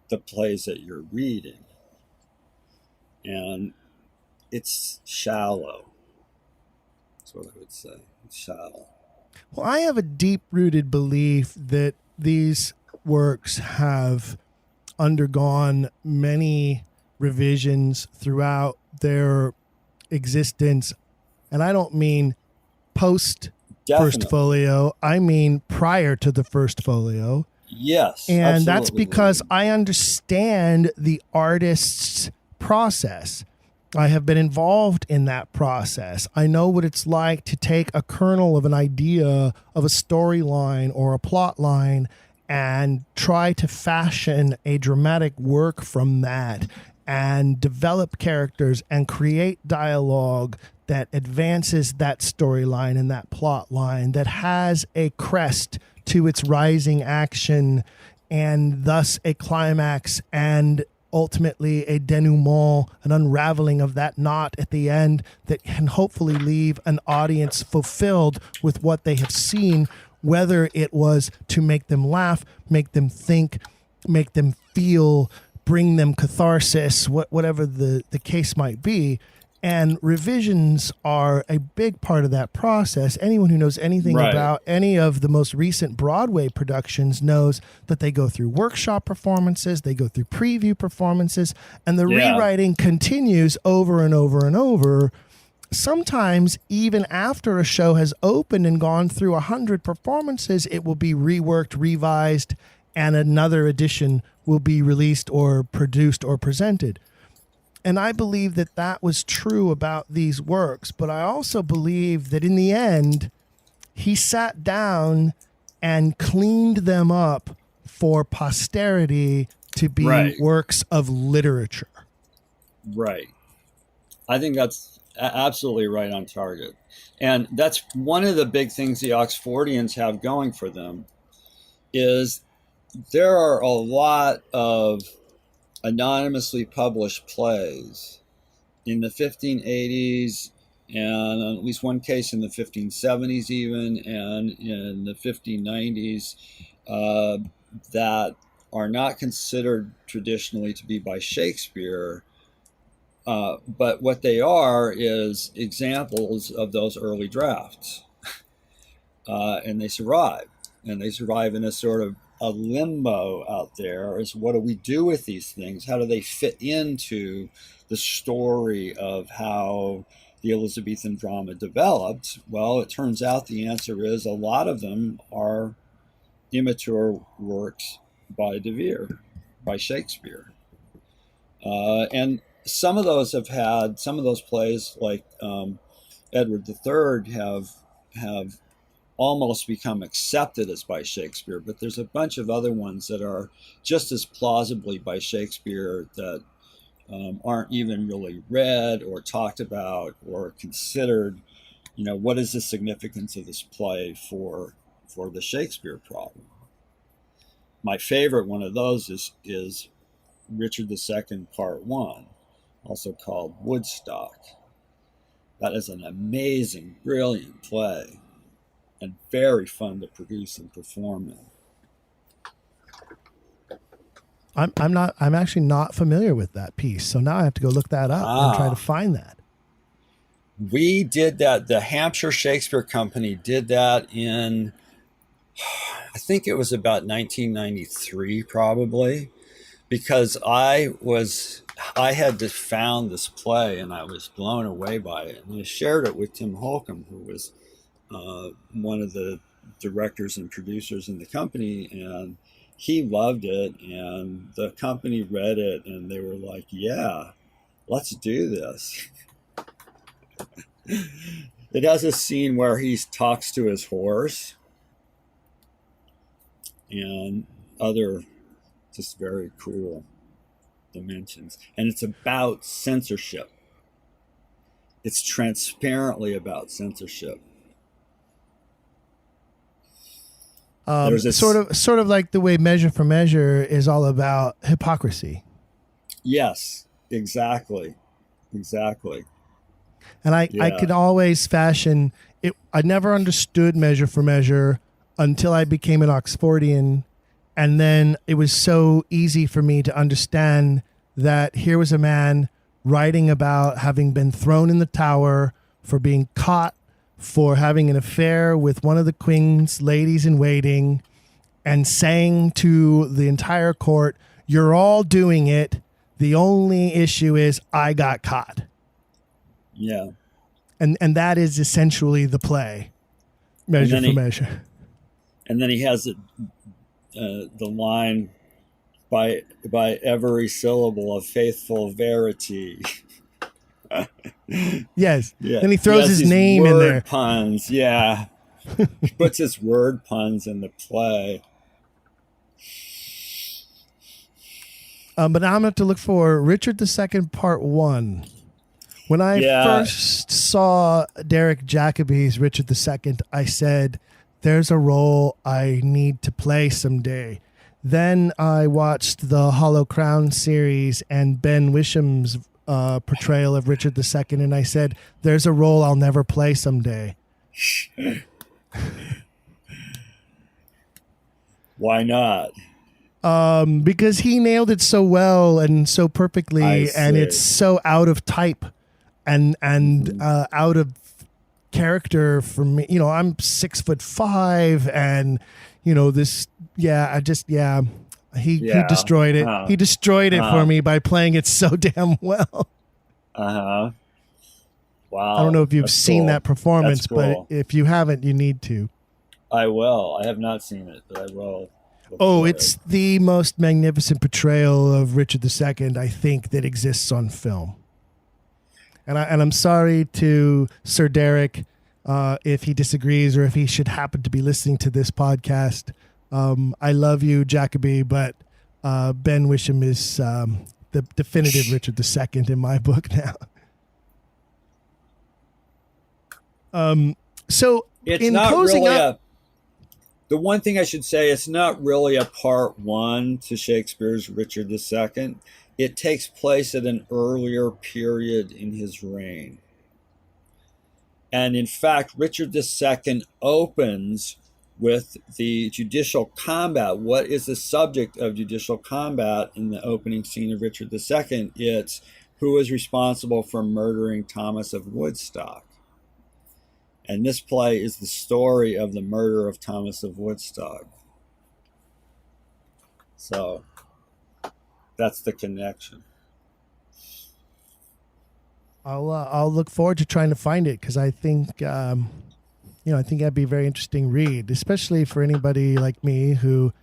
the plays that you're reading. And it's shallow. That's what I would say. It's shallow. Well, I have a deep-rooted belief that these works have undergone many revisions throughout their existence. And I don't mean post first folio. I mean prior to the first folio. Yes. And that's because I understand the artist's process. I have been involved in that process. I know what it's like to take a kernel of an idea of a storyline or a plot line and try to fashion a dramatic work from that and develop characters and create dialogue that advances that storyline and that plot line, that has a crest to its rising action and thus a climax and ultimately a denouement, an unraveling of that knot at the end that can hopefully leave an audience fulfilled with what they have seen, whether it was to make them laugh, make them think, make them feel, bring them catharsis, whatever the case might be. And revisions are a big part of that process. Anyone who knows anything about any of the most recent Broadway productions knows that they go through workshop performances, they go through preview performances, and the rewriting continues over and over and over. Sometimes even after a show has opened and gone through 100 performances, it will be reworked, revised, and another edition will be released or produced or presented. And I believe that that was true about these works, but I also believe that in the end, he sat down and cleaned them up for posterity to be works of literature. Right. I think that's absolutely right on target. And that's one of the big things the Oxfordians have going for them, is there are a lot of anonymously published plays in the 1580s, and at least one case in the 1570s even, and in the 1590s, that are not considered traditionally to be by Shakespeare, but what they are is examples of those early drafts. And they survive in a sort of a limbo out there, is what do we do with these things? How do they fit into the story of how the Elizabethan drama developed? Well, it turns out the answer is a lot of them are immature works by De Vere, by Shakespeare. And some of those plays, like Edward III, have almost become accepted as by Shakespeare, but there's a bunch of other ones that are just as plausibly by Shakespeare that aren't even really read or talked about or considered. What is the significance of this play for the Shakespeare problem? My favorite one of those is Richard II, Part 1, also called Woodstock. That is an amazing, brilliant play and very fun to produce and perform in. I'm actually not familiar with that piece, so now I have to go look that up and try to find that. We did that. The Hampshire Shakespeare Company did that in, I think it was about 1993, probably, because I had just found this play and I was blown away by it, and I shared it with Tim Holcomb, who was one of the directors and producers in the company, and he loved it, and the company read it and they were like, yeah, let's do this. It has a scene where he talks to his horse and other just very cool dimensions, and it's about censorship. It's transparently about censorship. Sort of like the way Measure for Measure is all about hypocrisy. Yes, exactly. And I could always fashion it. I never understood Measure for Measure until I became an Oxfordian. And then it was so easy for me to understand that here was a man writing about having been thrown in the tower for being caught for having an affair with one of the queen's ladies in waiting, and saying to the entire court, you're all doing it. The only issue is I got caught. Yeah. And that is essentially the play, Measure for Measure. And then he has the line, by every syllable of faithful verity. Yes. Yeah. Then he throws his name in there. Puns, yeah. He puts his word puns in the play. But now I'm going to have to look for Richard II, Part 1. When I first saw Derek Jacobi's Richard II, I said, there's a role I need to play someday. Then I watched the Hollow Crown series and Ben Wisham's portrayal of Richard II, and I said, there's a role I'll never play someday. Why not? Because he nailed it so well and so perfectly, and it's so out of type and out of character for me. I'm 6'5", and this. He destroyed it. He destroyed it for me by playing it so damn well. Wow. I don't know if you've seen that performance, but if you haven't, you need to. I will. I have not seen it, but I will. It's the most magnificent portrayal of Richard II, I think, that exists on film. And I'm sorry to Sir Derek if he disagrees or if he should happen to be listening to this podcast. I love you, Jacoby, but Ben Wisham is the definitive Richard II in my book now. So it's in not closing really up, the one thing I should say, it's not really a part one to Shakespeare's Richard II. It takes place at an earlier period in his reign. And in fact, Richard II opens with the judicial combat. What is the subject of judicial combat in the opening scene of Richard II? It's who is responsible for murdering Thomas of Woodstock. And this play is the story of the murder of Thomas of Woodstock. So that's the connection. I'll look forward to trying to find it, because I think I think that'd be a very interesting read, especially for anybody like me who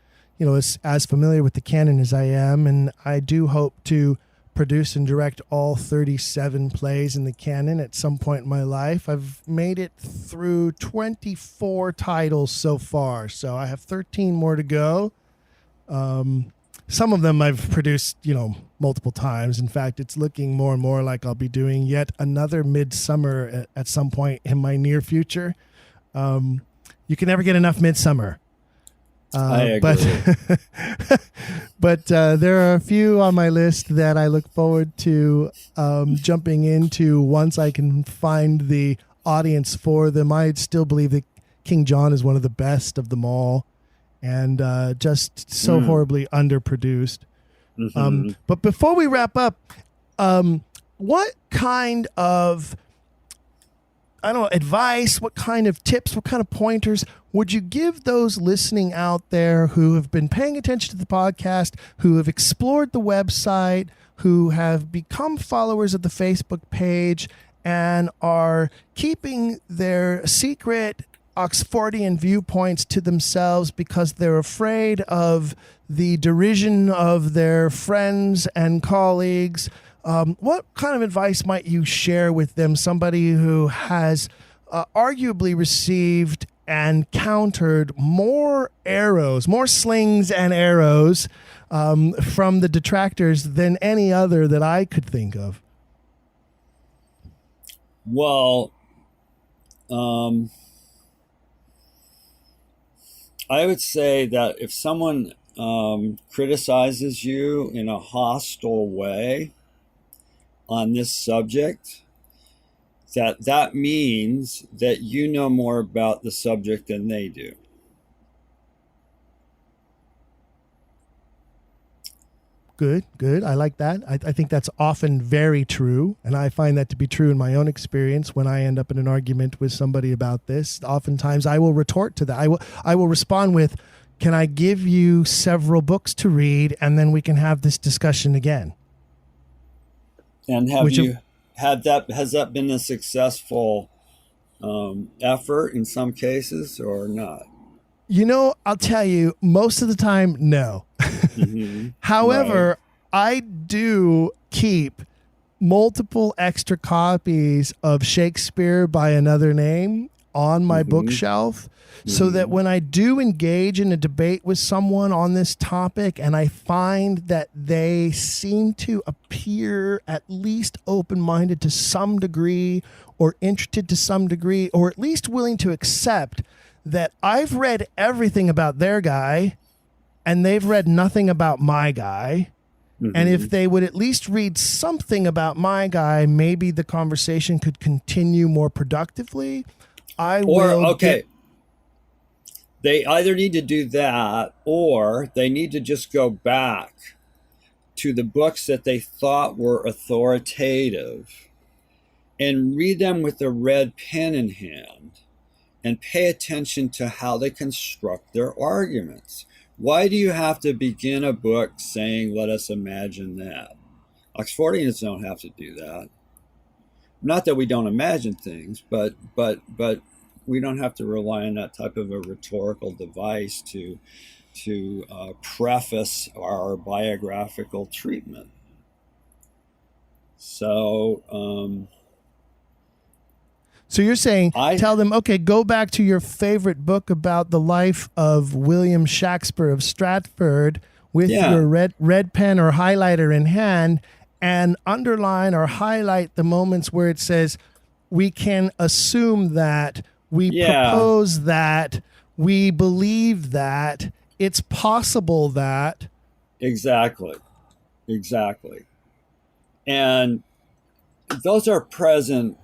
is as familiar with the canon as I am, and I do hope to produce and direct all 37 plays in the canon at some point in my life. I've made it through 24 titles so far, so I have 13 more to go. Some of them I've produced, multiple times. In fact, it's looking more and more like I'll be doing yet another Midsummer at some point in my near future. You can never get enough Midsummer. I agree. But there are a few on my list that I look forward to jumping into once I can find the audience for them. I still believe that King John is one of the best of them all, and just so horribly underproduced. Mm-hmm. But before we wrap up, what kind of advice, what kind of tips, what kind of pointers would you give those listening out there who have been paying attention to the podcast, who have explored the website, who have become followers of the Facebook page and are keeping their secret Oxfordian viewpoints to themselves because they're afraid of the derision of their friends and colleagues? What kind of advice might you share with them, somebody who has arguably received and countered more slings and arrows from the detractors than any other that I could think of? Well, I would say that if someone criticizes you in a hostile way on this subject, that means that you know more about the subject than they do. Good. I like that. I think that's often very true, and I find that to be true in my own experience when I end up in an argument with somebody about this. Oftentimes I will retort to that. I will respond with, can I give you several books to read, and then we can have this discussion again? And has that been a successful effort in some cases or not? I'll tell you, most of the time, no. Mm-hmm. However, right. I do keep multiple extra copies of Shakespeare by Another Name on my bookshelf, so that when I do engage in a debate with someone on this topic and I find that they seem to appear at least open-minded to some degree or interested to some degree, or at least willing to accept that I've read everything about their guy and they've read nothing about my guy. And if they would at least read something about my guy, maybe the conversation could continue more productively. They either need to do that, or they need to just go back to the books that they thought were authoritative and read them with a red pen in hand and pay attention to how they construct their arguments. Why do you have to begin a book saying, let us imagine that? Oxfordians don't have to do that. Not that we don't imagine things, but we don't have to rely on that type of a rhetorical device to preface our biographical treatment. So you're saying, tell them, okay, go back to your favorite book about the life of William Shakespeare of Stratford with your red pen or highlighter in hand, and underline or highlight the moments where it says, we can assume that, we propose that, we believe that, it's possible that. Exactly. And those are present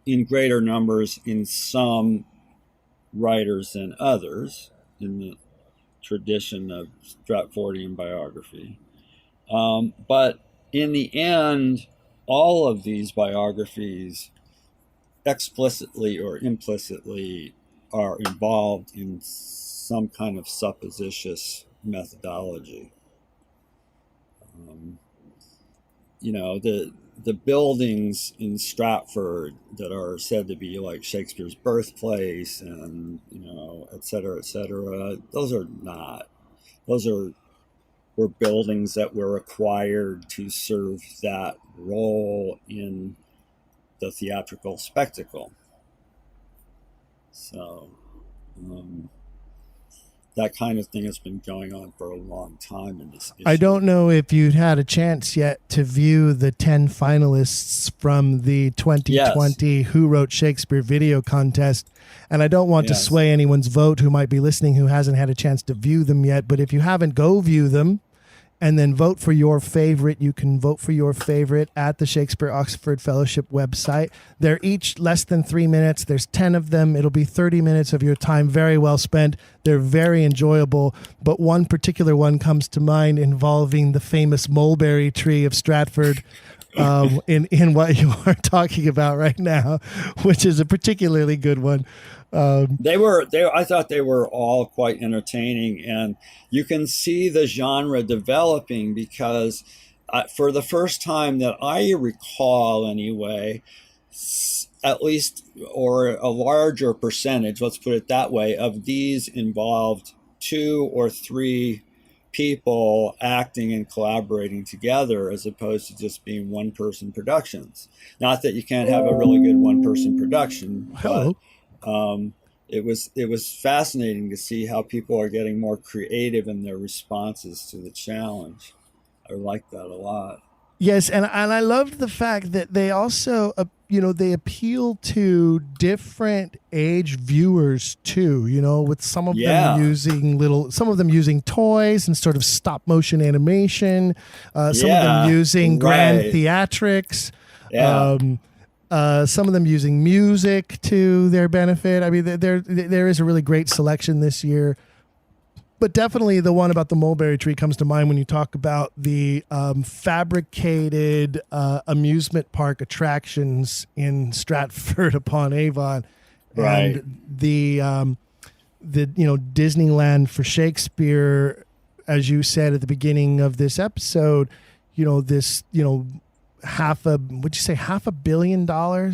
in greater numbers in some writers than others in the tradition of Stratfordian biography. But in the end, all of these biographies explicitly or implicitly are involved in some kind of supposititious methodology. The buildings in Stratford that are said to be like Shakespeare's birthplace and, et cetera, those are not. Those are were buildings that were acquired to serve that role in the theatrical spectacle. So that kind of thing has been going on for a long time in this issue. I don't know if you'd had a chance yet to view the 10 finalists from the 2020 Yes. Who Wrote Shakespeare video contest. And I don't want to sway anyone's vote who might be listening who hasn't had a chance to view them yet. But if you haven't, go view them and then vote for your favorite. You can vote for your favorite at the Shakespeare Oxford Fellowship website. They're each less than 3 minutes. There's 10 of them. It'll be 30 minutes of your time, very well spent. They're very enjoyable. But one particular one comes to mind involving the famous mulberry tree of Stratford in what you are talking about right now, which is a particularly good one. I thought they were all quite entertaining, and you can see the genre developing because for the first time that I recall anyway, at least, or a larger percentage, let's put it that way, of these involved 2 or 3 people acting and collaborating together as opposed to just being one-person productions. Not that you can't have a really good one-person production, but it was fascinating to see how people are getting more creative in their responses to the challenge. I like that a lot. Yes, and I loved the fact that they also, they appeal to different age viewers too. With some of them using toys and sort of stop motion animation. Some of them using grand theatrics. Yeah. Some of them using music to their benefit. I mean, there is a really great selection this year. But definitely the one about the mulberry tree comes to mind when you talk about the fabricated amusement park attractions in Stratford upon Avon, right? And the Disneyland for Shakespeare, as you said at the beginning of this episode, $500 million?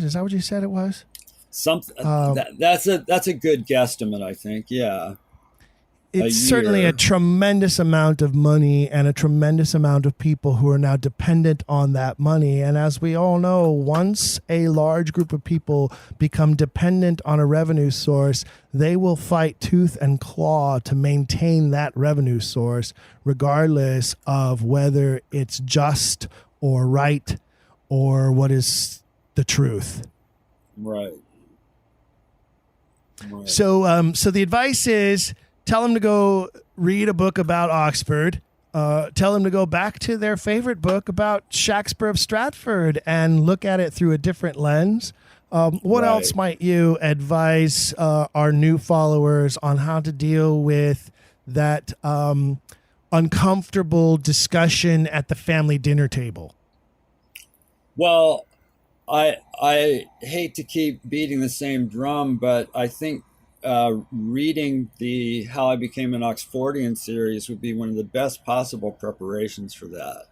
Is that what you said it was? That's a good guesstimate, I think. Yeah. It's certainly a tremendous amount of money and a tremendous amount of people who are now dependent on that money. And as we all know, once a large group of people become dependent on a revenue source, they will fight tooth and claw to maintain that revenue source, regardless of whether it's just or right or what is the truth. Right. So the advice is, tell them to go read a book about Oxford. Tell them to go back to their favorite book about Shakespeare of Stratford and look at it through a different lens. What else might you advise our new followers on how to deal with that uncomfortable discussion at the family dinner table? Well, I hate to keep beating the same drum, but I think reading the How I Became an Oxfordian series would be one of the best possible preparations for that,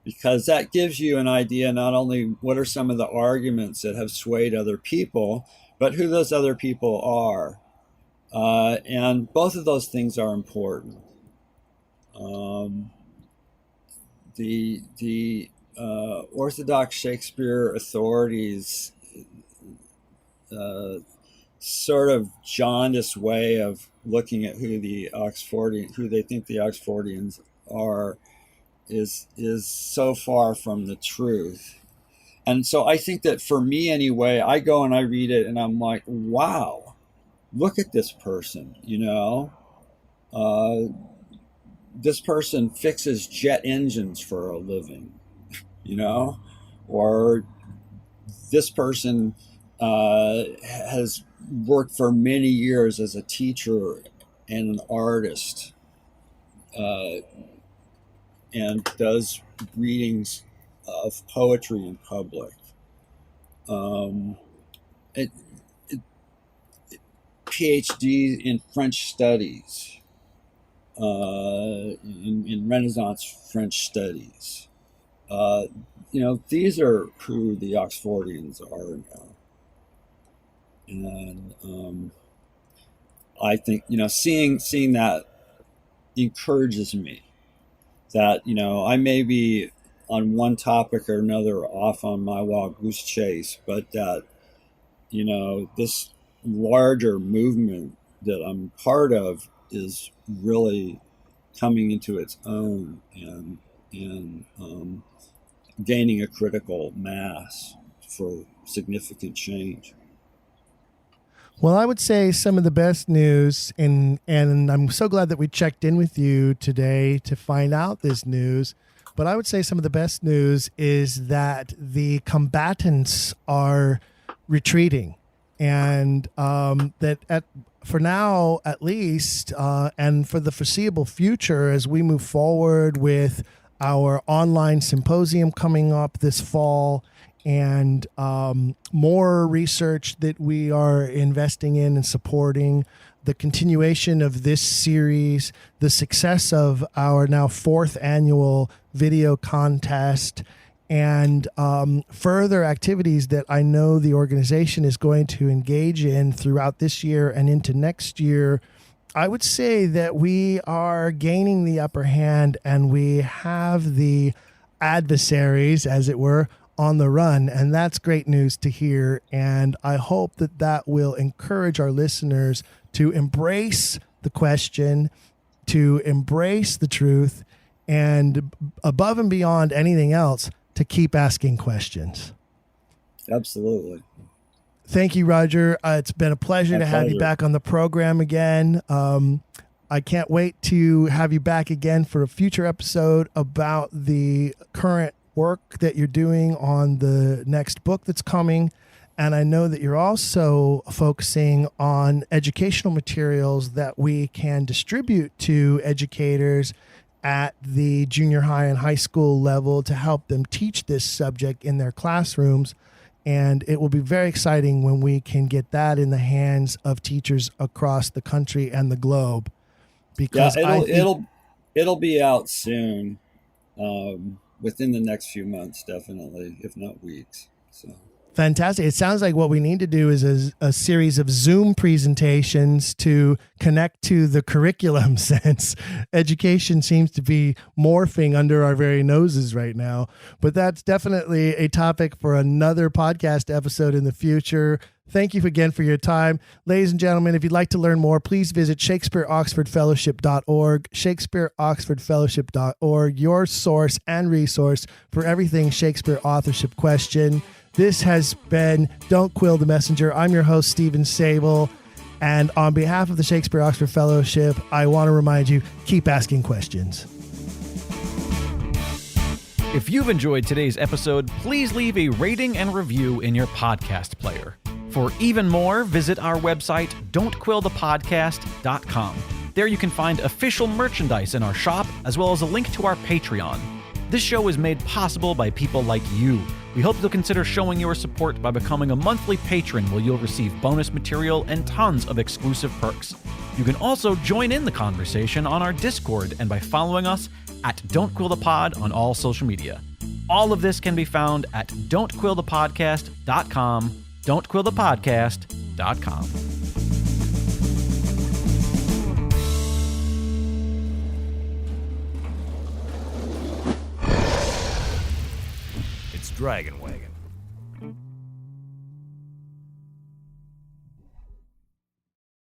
because that gives you an idea not only what are some of the arguments that have swayed other people, but who those other people are. And both of those things are important. The orthodox Shakespeare authorities sort of jaundiced way of looking at who they think the Oxfordians are is so far from the truth. And so I think that for me anyway, I go and I read it and I'm like, wow, look at this person, this person fixes jet engines for a living, or this person has worked for many years as a teacher and an artist, and does readings of poetry in public. PhD in French studies, in Renaissance French studies. These are who the Oxfordians are now. And I think, seeing that encourages me. that, I may be on one topic or another off on my wild goose chase, but that, this larger movement that I'm part of is really coming into its own and gaining a critical mass for significant change. Well, I would say some of the best news, and I'm so glad that we checked in with you today to find out this news. But I would say some of the best news is that the combatants are retreating, and that for now, at least, and for the foreseeable future, as we move forward with our online symposium coming up this fall, and more research that we are investing in and supporting, the continuation of this series, the success of our now 4th annual video contest, and further activities that I know the organization is going to engage in throughout this year and into next year. I would say that we are gaining the upper hand, and we have the adversaries, as it were, on the run, and that's great news to hear. And I hope that that will encourage our listeners to embrace the question, to embrace the truth, and above and beyond anything else, to keep asking questions. Absolutely. Thank you, Roger. It's been a pleasure to have you back on the program again. I can't wait to have you back again for a future episode about the current work that you're doing on the next book that's coming. And I know that you're also focusing on educational materials that we can distribute to educators at the junior high and high school level to help them teach this subject in their classrooms. And it will be very exciting when we can get that in the hands of teachers across the country and the globe. Because it'll be out soon. Within the next few months, definitely, if not weeks. So fantastic. It sounds like what we need to do is a series of Zoom presentations to connect to the curriculum, since education seems to be morphing under our very noses right now. But that's definitely a topic for another podcast episode in the future. Thank you again for your time. Ladies and gentlemen, if you'd like to learn more, please visit ShakespeareAuxfordFellowship.org, ShakespeareAuxfordFellowship.org, your source and resource for everything Shakespeare Authorship Question. This has been Don't Quill the Messenger. I'm your host, Stephen Sable. And on behalf of the Shakespeare Oxford Fellowship, I want to remind you, keep asking questions. If you've enjoyed today's episode, please leave a rating and review in your podcast player. For even more, visit our website, don'tquillthepodcast.com. There you can find official merchandise in our shop, as well as a link to our Patreon. This show is made possible by people like you. We hope you'll consider showing your support by becoming a monthly patron, where you'll receive bonus material and tons of exclusive perks. You can also join in the conversation on our Discord and by following us at Don't Quill the Pod on all social media. All of this can be found at don'tquillthepodcast.com, don'tquillthepodcast.com. It's Dragon Wagon.